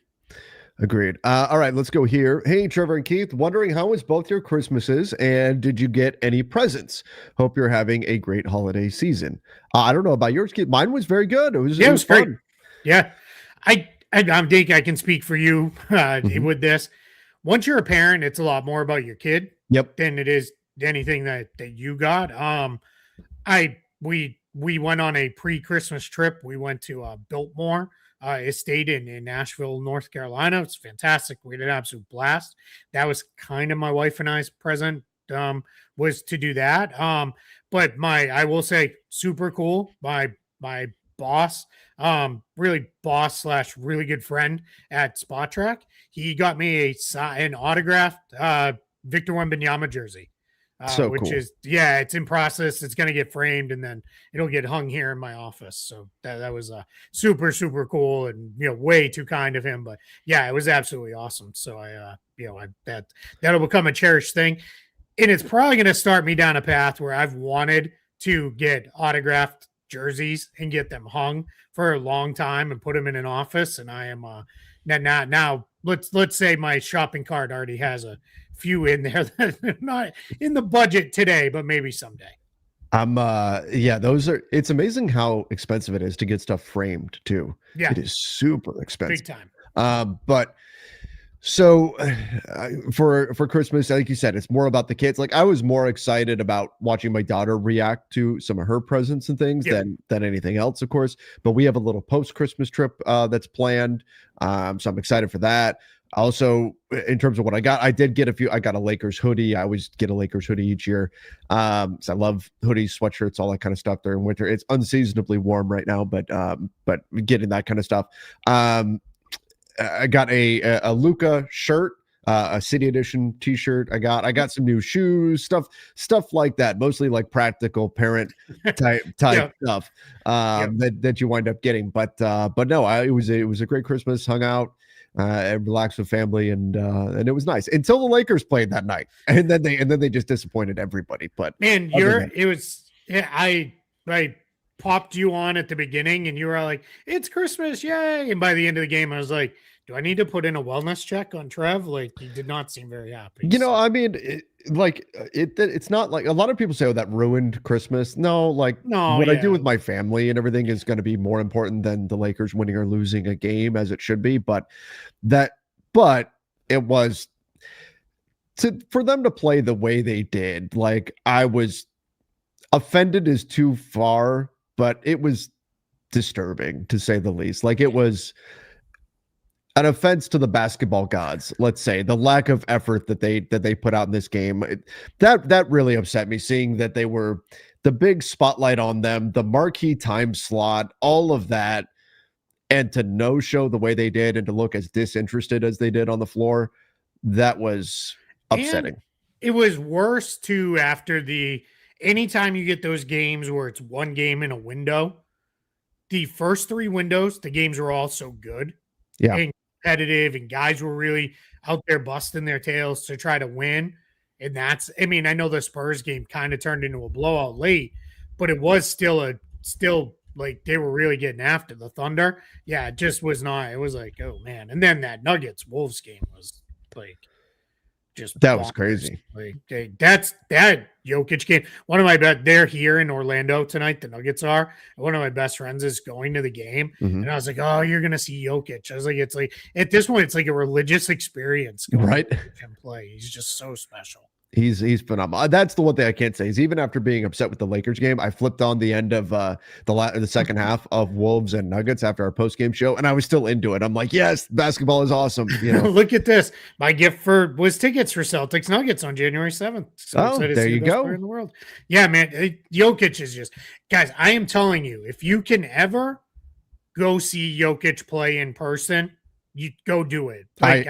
All right, let's go here. Hey, Trevor and Keith, wondering how was both your Christmases and did you get any presents? Hope you're having a great holiday season. I don't know about yours, Keith. Mine was very good. It was great. Fun. Yeah, I'm Dake. I can speak for you with this. Once you're a parent, it's a lot more about your kid than it is anything that you got. We went on a pre-Christmas trip. We went to Biltmore estate in Nashville, North Carolina. It's fantastic. We had an absolute blast. That was kind of my wife and I's present, was to do that. But I will say super cool. My boss, really boss / really good friend at Spot Track. He got me an autographed Victor Wembanyama jersey. Which cool. It's in process. It's going to get framed and then it'll get hung here in my office. So that was super, super cool and, way too kind of him, but yeah, it was absolutely awesome. So that'll become a cherished thing. And it's probably going to start me down a path where I've wanted to get autographed jerseys and get them hung for a long time and put them in an office. And I am now let's say my shopping cart already has a few in there that are not in the budget today, but maybe someday. It's amazing how expensive it is to get stuff framed too. Yeah, it is super expensive. Big time. But so for Christmas, like you said, it's more about the kids. Like I was more excited about watching my daughter react to some of her presents and things than anything else, of course. But we have a little post-Christmas trip that's planned. So I'm excited for that. Also, in terms of what I got, I got a Lakers hoodie. I always get a Lakers hoodie each year. So I love hoodies, sweatshirts, all that kind of stuff during winter. It's unseasonably warm right now, but getting that kind of stuff. I got a Luka shirt a City Edition T-shirt. I got some new shoes, stuff like that. Mostly like practical parent type Yeah. stuff Yeah. that you wind up getting. But no, it was a great Christmas. Hung out. And relaxed with family, and it was nice until the Lakers played that night, and then they just disappointed everybody. But Man, I popped you on at the beginning, and you were like, "It's Christmas, yay!" And by the end of the game, I was like, "Do I need to put in a wellness check on Trev?" Like, he did not seem very happy. I mean, it's not like a lot of people say, "Oh, that ruined Christmas." No, like what I do with my family and everything is going to be more important than the Lakers winning or losing a game, as it should be. But it was for them to play the way they did. Like, I was offended is too far, but it was disturbing to say the least. Like, it was an offense to the basketball gods, let's say, the lack of effort that they put out in this game. That really upset me, seeing that they were the big spotlight on them, the marquee time slot, all of that, and to no show the way they did and to look as disinterested as they did on the floor. That was upsetting. And it was worse too after anytime you get those games where it's one game in a window, the first three windows, the games were all so good. Yeah. And competitive, and guys were really out there busting their tails to try to win. And I know the Spurs game kind of turned into a blowout late, but it was still like they were really getting after the Thunder. Yeah, it just was not. It was like, oh man. And then that Nuggets Wolves game was like just that was crazy. Like, that Jokic game. One of my they're here in Orlando tonight. The Nuggets are. One of my best friends is going to the game, and I was like, "Oh, you're gonna see Jokic." I was like, "It's like at this point, it's like a religious experience, right?" To him play. He's just so special. He's phenomenal. That's the one thing I can't say is even after being upset with the Lakers game, I flipped on the end of the second half of Wolves and Nuggets after our post game show, and I was still into it. I'm like, yes, basketball is awesome. Look at this. My gift was tickets for Celtics Nuggets on January 7th. So there you go. In the world. Yeah, man. Jokic is just, guys. I am telling you, if you can ever go see Jokic play in person, you go do it. Like,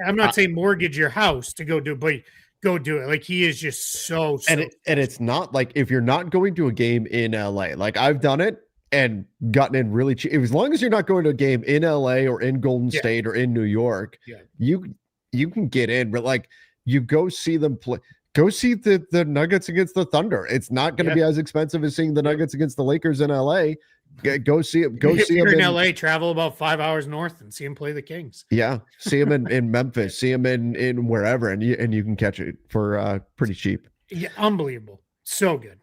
I'm not saying mortgage your house to go do it, but go do it. Like, he is just so and it's not like if you're not going to a game in LA, like I've done it and gotten in really cheap. As long as you're not going to a game in LA or in Golden State or in New York, you can get in. But like, you go see them play. Go see the Nuggets against the Thunder. It's not going to be as expensive as seeing the Nuggets against the Lakers in LA. Go see it. Go see him in LA. Travel about 5 hours north and see him play the Kings. Yeah, see him in Memphis. See him in wherever, and you can catch it for pretty cheap. Yeah, unbelievable. So good.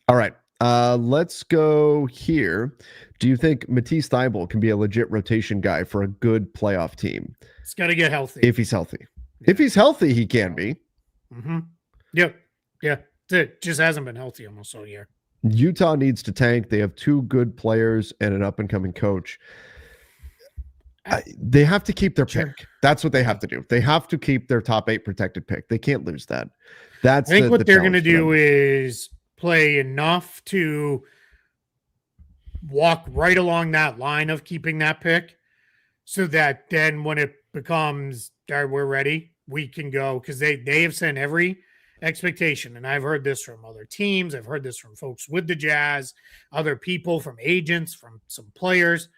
All right, let's go here. Do you think Matisse Thybulle can be a legit rotation guy for a good playoff team? He's got to get healthy. If he's healthy, if he's healthy, he can be. Mm-hmm. Yep. Yeah. It just hasn't been healthy almost all year. Utah needs to tank. They have two good players and an up-and-coming coach. They have to keep their pick. That's what they have to do. They have to keep their top 8 protected pick. They can't lose that. I think what they're going to do is play enough to walk right along that line of keeping that pick so that then when it becomes, we're ready, we can go, because they have sent every expectation, and I've heard this from other teams, I've heard this from folks with the Jazz, other people, from agents, from some players.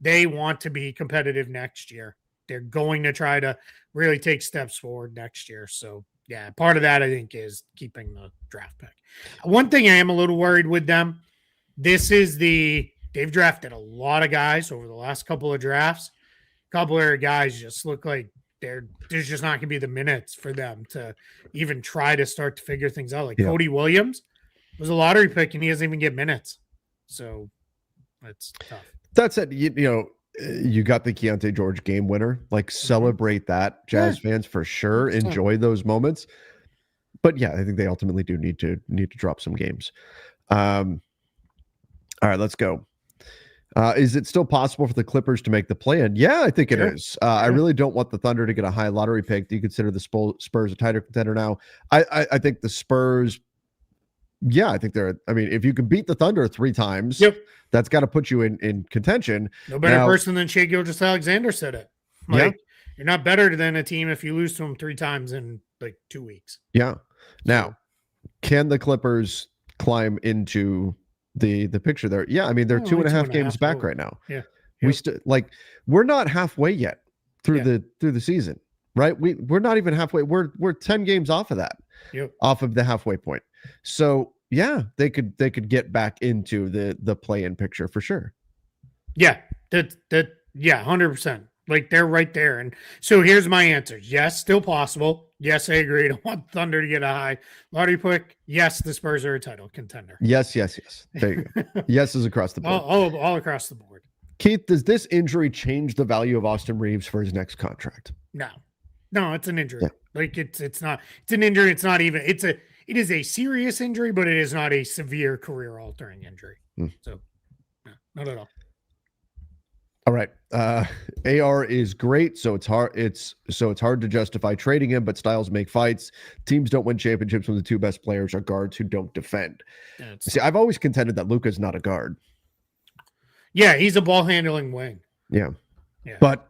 They want to be competitive next year. They're going to try to really take steps forward next year. So yeah, part of that I think is keeping the draft pick. One thing I am a little worried with them, they've drafted a lot of guys over the last couple of drafts. A couple of guys just look like there's just not going to be the minutes for them to even try to start to figure things out. Like Cody Williams was a lottery pick and he doesn't even get minutes. So that's tough. That's it. You got the Keontae George game winner. Like, celebrate that, Jazz fans, for sure. Enjoy those moments. But yeah, I think they ultimately do need to drop some games. All right, let's go. Is it still possible for the Clippers to make the play-in? Yeah, I think it is. I really don't want the Thunder to get a high lottery pick. Do you consider the Spurs a tighter contender now? I think the Spurs, I think they're, if you can beat the Thunder 3 times, that's got to put you in contention. No better person than Shai Gilgeous-Alexander said it. You're not better than a team if you lose to them 3 times in like 2 weeks. Yeah. Now, can the Clippers climb into the picture there? Yeah, I mean they're 2.5 games back right now. Yeah. We still we're not halfway yet through the season, right? We're not even halfway. We're 10 games off of that. Off of the halfway point. So yeah, they could get back into the play-in picture for sure. Yeah, that 100%. Like they're right there. And so here's my answer. Yes, still possible. Yes, I agree. I don't want Thunder to get a high lottery pick. Yes, the Spurs are a title contender. Yes. There you go. Yes is across the board. All across the board. Keith, does this injury change the value of Austin Reeves for his next contract? No, it's an injury. Yeah. Like it's not. It's an injury. It's not even. It is a serious injury, but it is not a severe career-altering injury. So, no, not at all. All right. AR is great, so it's hard. It's hard to justify trading him, but styles make fights. Teams don't win championships when the two best players are guards who don't defend. See, I've always contended that Luka's not a guard. Yeah, he's a ball handling wing. Yeah. But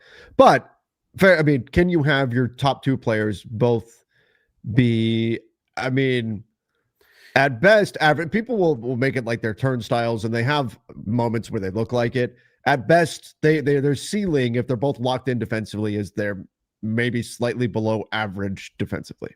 fair. I mean, can you have your top two players both be? I mean, at best, average. People will make it like they're turnstiles, and they have moments where they look like it. At best, their ceiling, if they're both locked in defensively, is they're maybe slightly below average defensively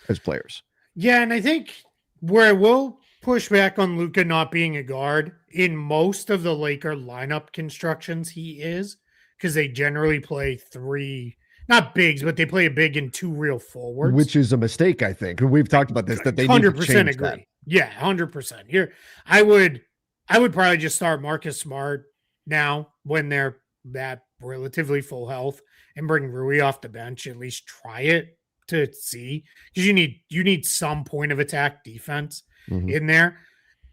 as players. Yeah, and I think where we'll push back on Luka not being a guard, in most of the Laker lineup constructions, he is, because they generally play 3, not bigs, but they play a big and 2 real forwards. Which is a mistake, I think. We've talked about this, that they 100% need to change agree. That. Yeah, 100%. Here, I would probably just start Marcus Smart now when they're that relatively full health and bring Rui off the bench. At least try it to see, because you need some point of attack defense in there.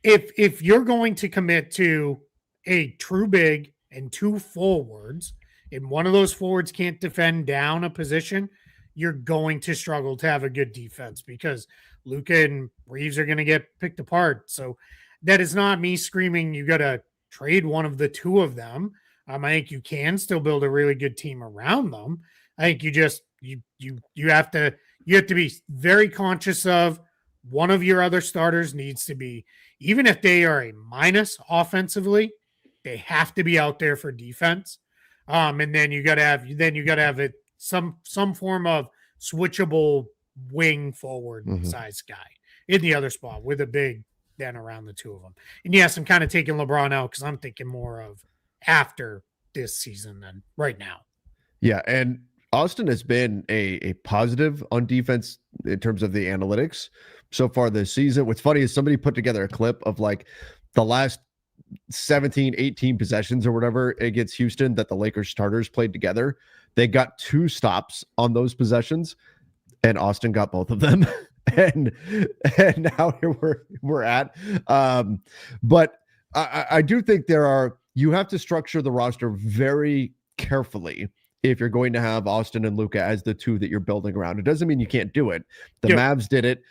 If you're going to commit to a true big and 2 forwards, and one of those forwards can't defend down a position, you're going to struggle to have a good defense, because Luka and Reeves are going to get picked apart. So that is not me screaming you got to trade one of the 2 of them. I think you can still build a really good team around them. I think you just you have to be very conscious of one of your other starters needs to be, even if they are a minus offensively, they have to be out there for defense. And then you got to have it some form of switchable wing forward size guy in the other spot with a big then around the 2 of them. And yes, I'm kind of taking LeBron out because I'm thinking more of after this season than right now. Yeah, and Austin has been a positive on defense in terms of the analytics so far this season. What's funny is somebody put together a clip of like the last 17, 18 possessions or whatever against Houston that the Lakers starters played together. They got 2 stops on those possessions, and Austin got both of them. and now here we're at. But I do think you have to structure the roster very carefully if you're going to have Austin and Luka as the 2 that you're building around. It doesn't mean you can't do it. The Mavs did it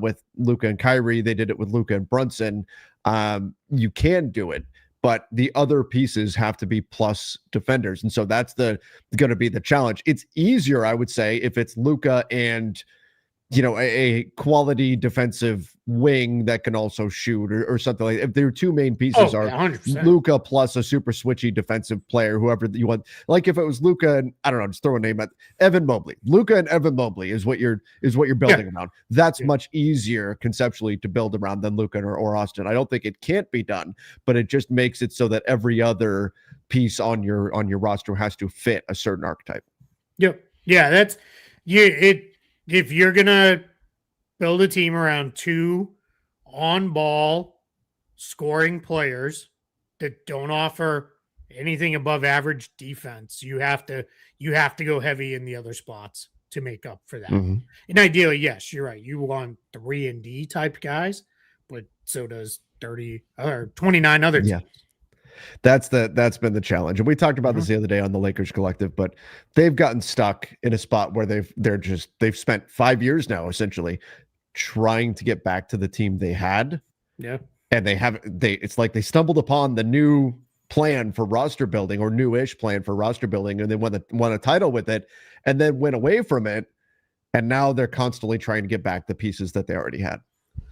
with Luka and Kyrie. They did it with Luka and Brunson. You can do it, but the other pieces have to be plus defenders. And so that's going to be the challenge. It's easier, I would say, if it's Luka and a quality defensive wing that can also shoot or something like that. If their 2 main pieces are 100%. Luka plus a super switchy defensive player, whoever you want. Like if it was Luka and I don't know, just throw a name at Evan Mobley. Luka and Evan Mobley is what you're building around. That's much easier conceptually to build around than Luka or Austin. I don't think it can't be done, but it just makes it so that every other piece on your roster has to fit a certain archetype. Yep. Yeah, that's if you're going to build a team around 2 on-ball scoring players that don't offer anything above average defense, you have to go heavy in the other spots to make up for that. And ideally, yes, you're right. You want 3 and D type guys, but so does 30 or 29 other teams. That's been the challenge. And we talked about this the other day on the Lakers Collective, but they've gotten stuck in a spot where they've spent 5 years now essentially trying to get back to the team they had. Yeah. And it's like they stumbled upon the new plan for roster building, or newish plan for roster building, and then won a title with it, and then went away from it, and now they're constantly trying to get back the pieces that they already had.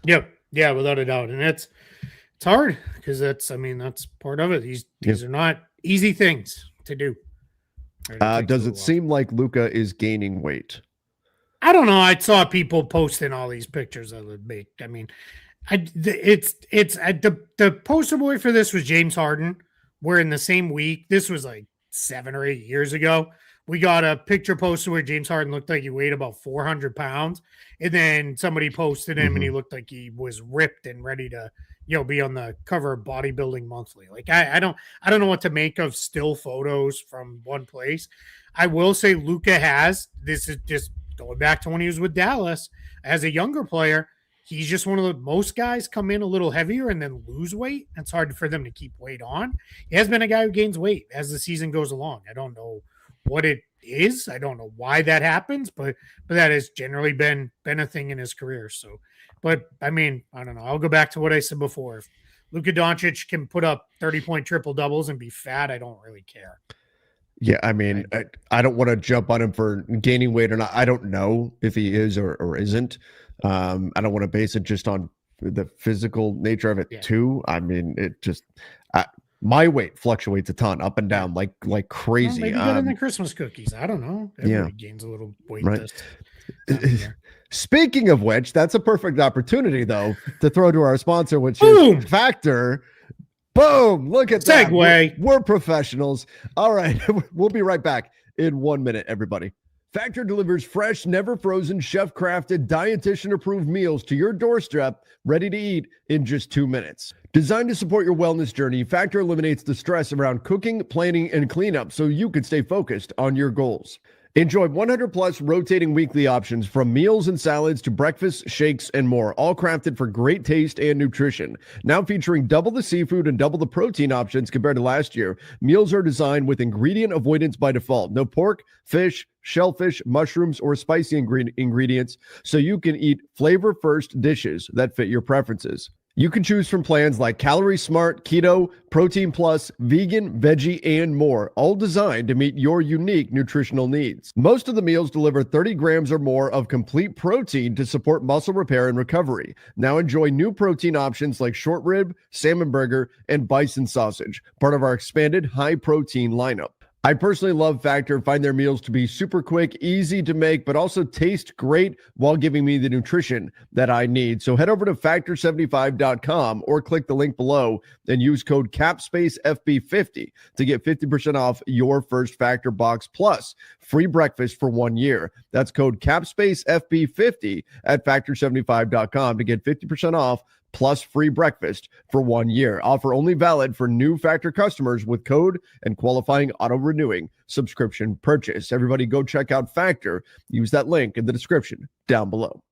Yep. Yeah, without a doubt. And it's hard because that's part of it. These are not easy things to do. Does it seem like Luka is gaining weight? I don't know. I saw people posting all these pictures of the make. I mean, the poster boy for this was James Harden. We're in the same week. This was like 7 or 8 years ago. We got a picture posted where James Harden looked like he weighed about 400 pounds. And then somebody posted him and he looked like he was ripped and ready to, be on the cover of Bodybuilding Monthly. Like, I don't know what to make of still photos from one place. I will say Luka this is just going back to when he was with Dallas as a younger player. He's just one of the most guys come in a little heavier and then lose weight. It's hard for them to keep weight on. He has been a guy who gains weight as the season goes along. I don't know what it is. I don't know why that happens, but that has generally been a thing in his career. So, but I mean, I don't know. I'll go back to what I said before. If Luka Doncic can put up 30-point triple doubles and be fat, I don't really care. Yeah, I mean, I don't want to jump on him for gaining weight or not. I don't know if he is or isn't. I don't want to base it just on the physical nature of it too. I mean, it just my weight fluctuates a ton, up and down, like crazy. Well, maybe get in the Christmas cookies. I don't know. Everybody gains a little weight. Right. Speaking of which, that's a perfect opportunity, though, to throw to our sponsor, which is Factor. Boom! Look at that. Segue. We're professionals. All right, we'll be right back in 1 minute, everybody. Factor delivers fresh, never frozen, chef-crafted, dietitian-approved meals to your doorstep, ready to eat in just 2 minutes. Designed to support your wellness journey, Factor eliminates the stress around cooking, planning, and cleanup so you can stay focused on your goals. Enjoy 100-plus rotating weekly options from meals and salads to breakfast, shakes, and more, all crafted for great taste and nutrition. Now featuring double the seafood and double the protein options compared to last year, meals are designed with ingredient avoidance by default. No pork, fish, shellfish, mushrooms, or spicy ingredients, so you can eat flavor-first dishes that fit your preferences. You can choose from plans like Calorie Smart, Keto, Protein Plus, Vegan, Veggie, and more, all designed to meet your unique nutritional needs. Most of the meals deliver 30 grams or more of complete protein to support muscle repair and recovery. Now enjoy new protein options like short rib, salmon burger, and bison sausage, part of our expanded high-protein lineup. I personally love Factor and find their meals to be super quick, easy to make, but also taste great while giving me the nutrition that I need. So head over to factor75.com or click the link below and use code CAPSPACEFB50 to get 50% off your first Factor box plus free breakfast for 1 year. That's code CAPSPACEFB50 at factor75.com to get 50% off plus free breakfast for 1 year. Offer only valid for new Factor customers with code and qualifying auto-renewing subscription purchase. Everybody go check out Factor. Use that link in the description down below.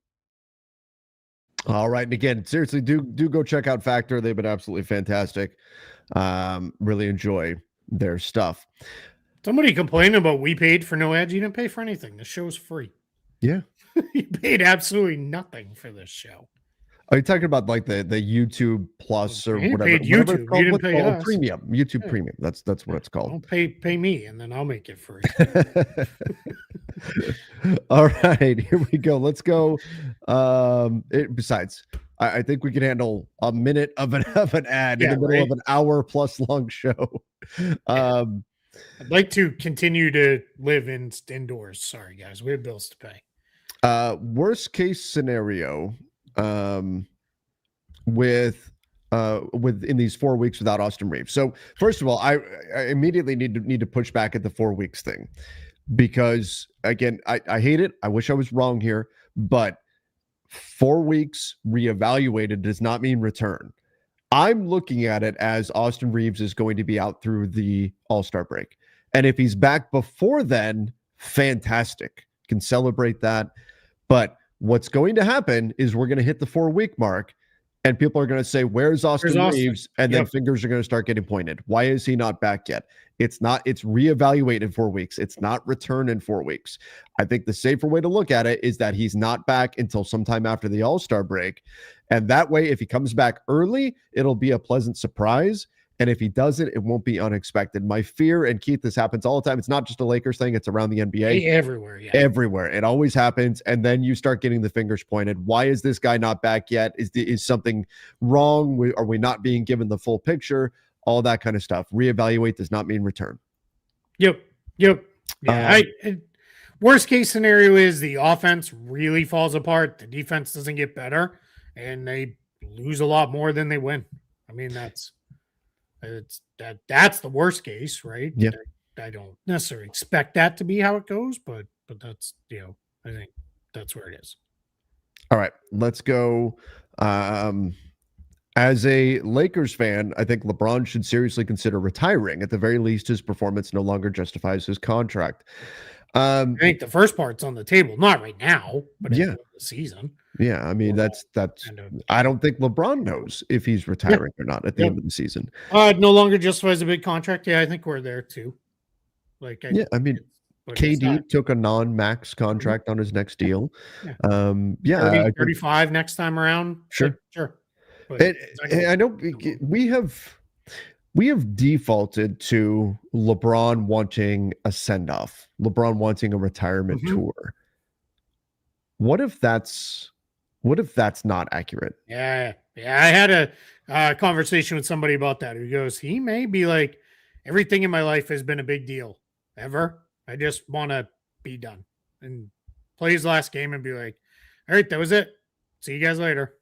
All right. And again, seriously, do go check out Factor. They've been absolutely fantastic. Really enjoy their stuff. Somebody complained about we paid for no ads. You didn't pay for anything. The show's free. Yeah. You paid absolutely nothing for this show. Are you talking about like the YouTube Plus or whatever? Paid YouTube. You didn't pay us. Premium. YouTube Premium. That's what it's called. Don't pay me, and then I'll make it free. All right, here we go. Let's go. Besides, I think we can handle a minute of an ad in the middle of an hour plus long show. I'd like to continue to live indoors. Sorry, guys, we have bills to pay. Worst case scenario. With in these 4 weeks without Austin Reeves. So first of all, I immediately need to push back at the 4 weeks thing, because again, I hate it. I wish I was wrong here, but 4 weeks reevaluated does not mean return. I'm looking at it as Austin Reeves is going to be out through the All-Star break. And if he's back before then, fantastic. Can celebrate that. But what's going to happen is we're going to hit the 4 week mark and people are going to say, where's Austin Reeves? And then fingers are going to start getting pointed. Why is he not back yet? It's reevaluated in 4 weeks. It's not return in 4 weeks. I think the safer way to look at it is that he's not back until sometime after the All-Star break. And that way, if he comes back early, it'll be a pleasant surprise. And if he doesn't, it won't be unexpected. My fear, and Keith, this happens all the time. It's not just a Lakers thing, it's around the NBA. Everywhere, yeah. Everywhere. It always happens. And then you start getting the fingers pointed. Why is this guy not back yet? Is something wrong? Are we not being given the full picture? All that kind of stuff. Reevaluate does not mean return. Yep. Yeah. Worst case scenario is the offense really falls apart. The defense doesn't get better, and they lose a lot more than they win. I mean, that's the worst case, right? Yeah. I don't necessarily expect that to be how it goes, but that's, I think that's where it is. All right, let's go. As a Lakers fan, I think LeBron should seriously consider retiring. At the very least, his performance no longer justifies his contract. I think the first part's on the table, not right now, but at the end of the season. Yeah, I mean, that's I don't think LeBron knows if he's retiring or not at the end of the season. No longer justifies a big contract. Yeah, I think we're there too. I mean, KD took a non-max contract on his next deal. 35 next time around. Sure. But I know we have defaulted to LeBron wanting a send-off, LeBron wanting a retirement tour. What if that's not accurate? Yeah. I had a conversation with somebody about that. Who goes, he may be like, everything in my life has been a big deal ever. I just want to be done and play his last game and be like, all right, that was it. See you guys later.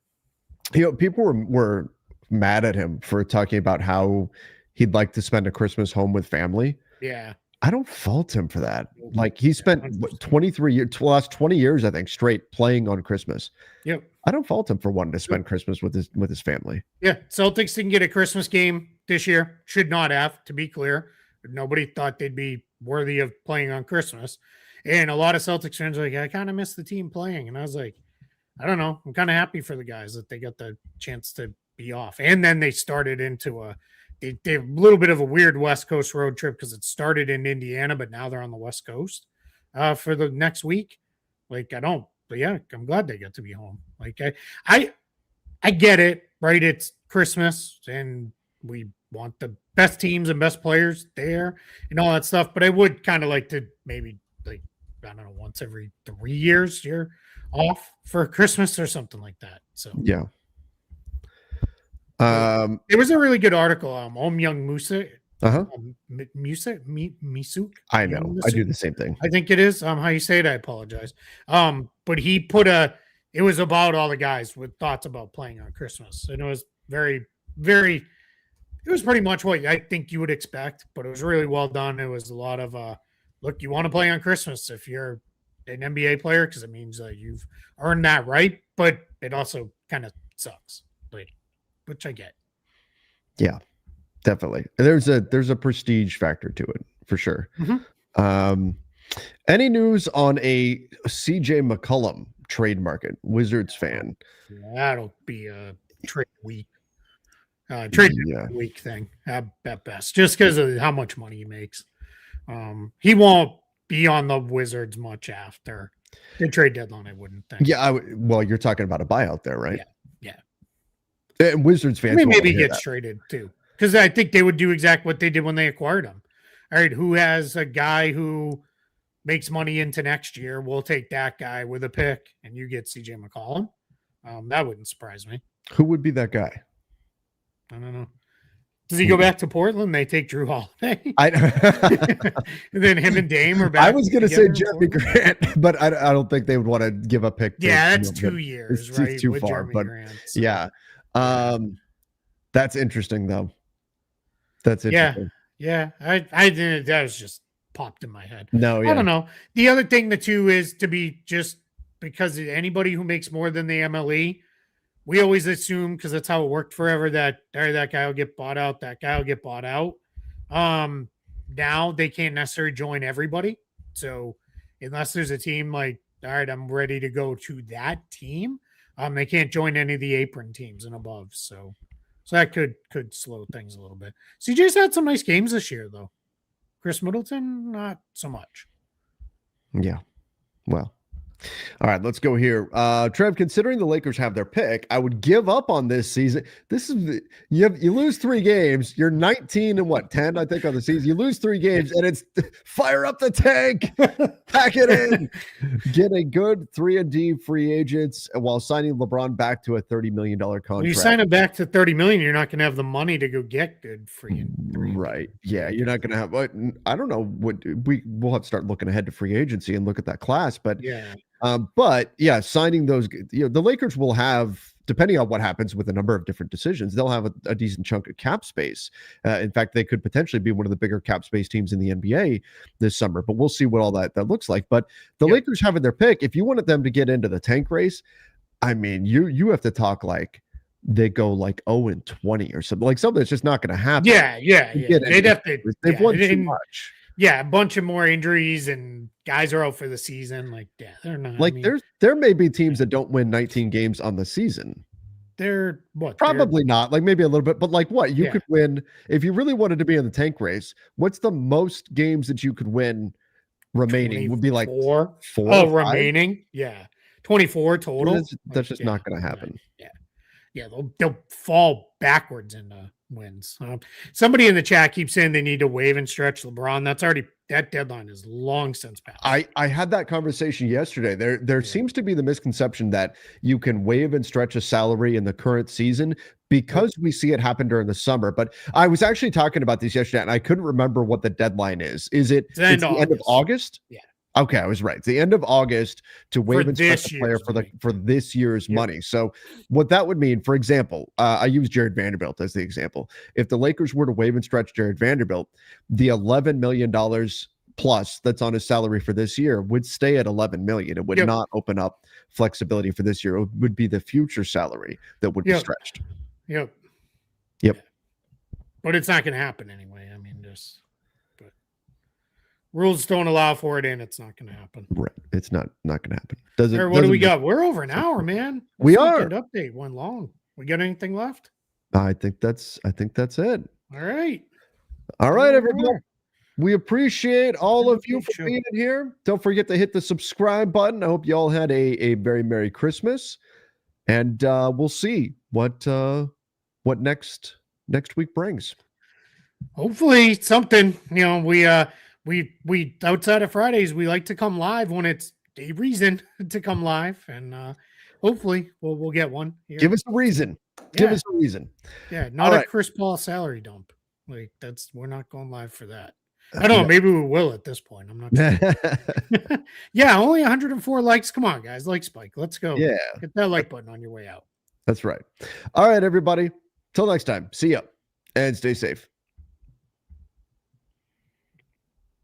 People were mad at him for talking about how he'd like to spend a Christmas home with family. Yeah. I don't fault him for that. Like, he spent 23 years, last 20 years, I think, straight playing on Christmas. Yep. I don't fault him for wanting to spend Christmas with his family. Yeah. Celtics didn't get a Christmas game this year. Should not have, to be clear. Nobody thought they'd be worthy of playing on Christmas. And a lot of Celtics fans are like, I kind of miss the team playing. And I was like, I don't know. I'm kind of happy for the guys that they got the chance to be off. And then they started into a little bit of a weird West Coast road trip because it started in Indiana, but now they're on the West Coast for the next week. But yeah, I'm glad they got to be home. Like, I get it, right? It's Christmas and we want the best teams and best players there and all that stuff. But I would kind of like to maybe, like, I don't know, once every 3 years you're off for Christmas or something like that. So yeah. It was a really good article. Om Young Musa. Misuk. I know. I do the same thing. I think it is. How you say it, I apologize. But he put it was about all the guys with thoughts about playing on Christmas. And it was very, very, it was pretty much what I think you would expect, but it was really well done. It was a lot of, look, you want to play on Christmas if you're an NBA player, because it means you've earned that right, but it also kind of sucks, which I get. Yeah, definitely. There's a prestige factor to it for sure. Any news on a CJ McCollum trade market? Wizards fan. That'll be a trade week. Week thing at best, just because of how much money he makes. He won't be on the Wizards much after the trade deadline, I wouldn't think. Yeah, well, you're talking about a buyout there, right? Yeah. And Wizards fans, maybe he gets traded too, because I think they would do exactly what they did when they acquired him. All right, who has a guy who makes money into next year? We'll take that guy with a pick, and you get CJ McCollum. That wouldn't surprise me. Who would be that guy? I don't know. Does he go back to Portland? They take Drew Holiday. And then him and Dame are back. I was going to say Jeremy Grant, but I don't think they would want to give a pick. That's 2 years, right? It's too far, but Grant, so. Yeah. That's interesting, though. That's interesting. Yeah. I didn't. That was just popped in my head. No, I don't know. The other thing, the two, is to be just because anybody who makes more than the MLE, we always assume, because that's how it worked forever, that guy will get bought out, that guy will get bought out. Now they can't necessarily join everybody. So unless there's a team like, all right, I'm ready to go to that team, they can't join any of the apron teams and above. So that could slow things a little bit. CJ's had some nice games this year, though. Chris Middleton, not so much. Yeah. Well, All right, let's go here. Trev, considering the Lakers have their pick, I would give up on this season. This is you lose 3 games. You're 19 and what 10, I think, on the season. You lose 3 games, and it's fire up the tank, pack it in, get a good 3-and-D free agents while signing LeBron back to a $30 million contract. When you sign him back to $30 million, you're not going to have the money to go get good free. Right? Yeah, you're not going to have. But I don't know what we'll have to start looking ahead to free agency and look at that class, but yeah. But yeah, signing those, the Lakers will have, depending on what happens with a number of different decisions, they'll have a decent chunk of cap space. In fact, they could potentially be one of the bigger cap space teams in the NBA this summer, but we'll see what all that looks like. But the Lakers having their pick, if you wanted them to get into the tank race, I mean, you have to talk like they go like 0-20 or something, like something that's just not going to happen. Yeah. They'd have to. They've won too much. Yeah, a bunch of more injuries and guys are out for the season. Like, yeah, they're not. Like, there may be teams that don't win 19 games on the season. They're what? Probably not. Like, maybe a little bit, but like what? You could win if you really wanted to be in the tank race. What's the most games that you could win remaining? Would be like 4. Oh, remaining? Yeah. 24 total. That's just not going to happen. Yeah, they'll fall backwards into wins. Somebody in the chat keeps saying they need to waive and stretch LeBron. That deadline is long since passed. I had that conversation yesterday. There seems to be the misconception that you can waive and stretch a salary in the current season because we see it happen during the summer. But I was actually talking about this yesterday, and I couldn't remember what the deadline is. Is it the end of August? Yeah. Okay, I was right. It's the end of August to waive and stretch a player for this year's money. So what that would mean, for example, I use Jared Vanderbilt as the example. If the Lakers were to waive and stretch Jared Vanderbilt, the $11 million plus that's on his salary for this year would stay at $11 million. It would not open up flexibility for this year. It would be the future salary that would be stretched. Yep. But it's not going to happen anyway. I mean, rules don't allow for it, and it's not going to happen. Right. It's not going to happen. What do we got? We're over an hour, man. We are. Update went long. We got anything left? I think that's it. All right. Everybody. We appreciate all of you for being here. Don't forget to hit the subscribe button. I hope you all had a very Merry Christmas, and we'll see what next week brings. Hopefully something. We outside of Fridays, we like to come live when it's a reason to come live, and hopefully we'll get one here. Give us a reason. Yeah, not a Chris Paul salary dump. Like we're not going live for that. I don't know. Maybe we will at this point. I'm not sure. Yeah, only 104 likes. Come on, guys. Like Spike. Let's go. Yeah. Hit that like button on your way out. That's right. All right, everybody. Till next time. See ya and stay safe.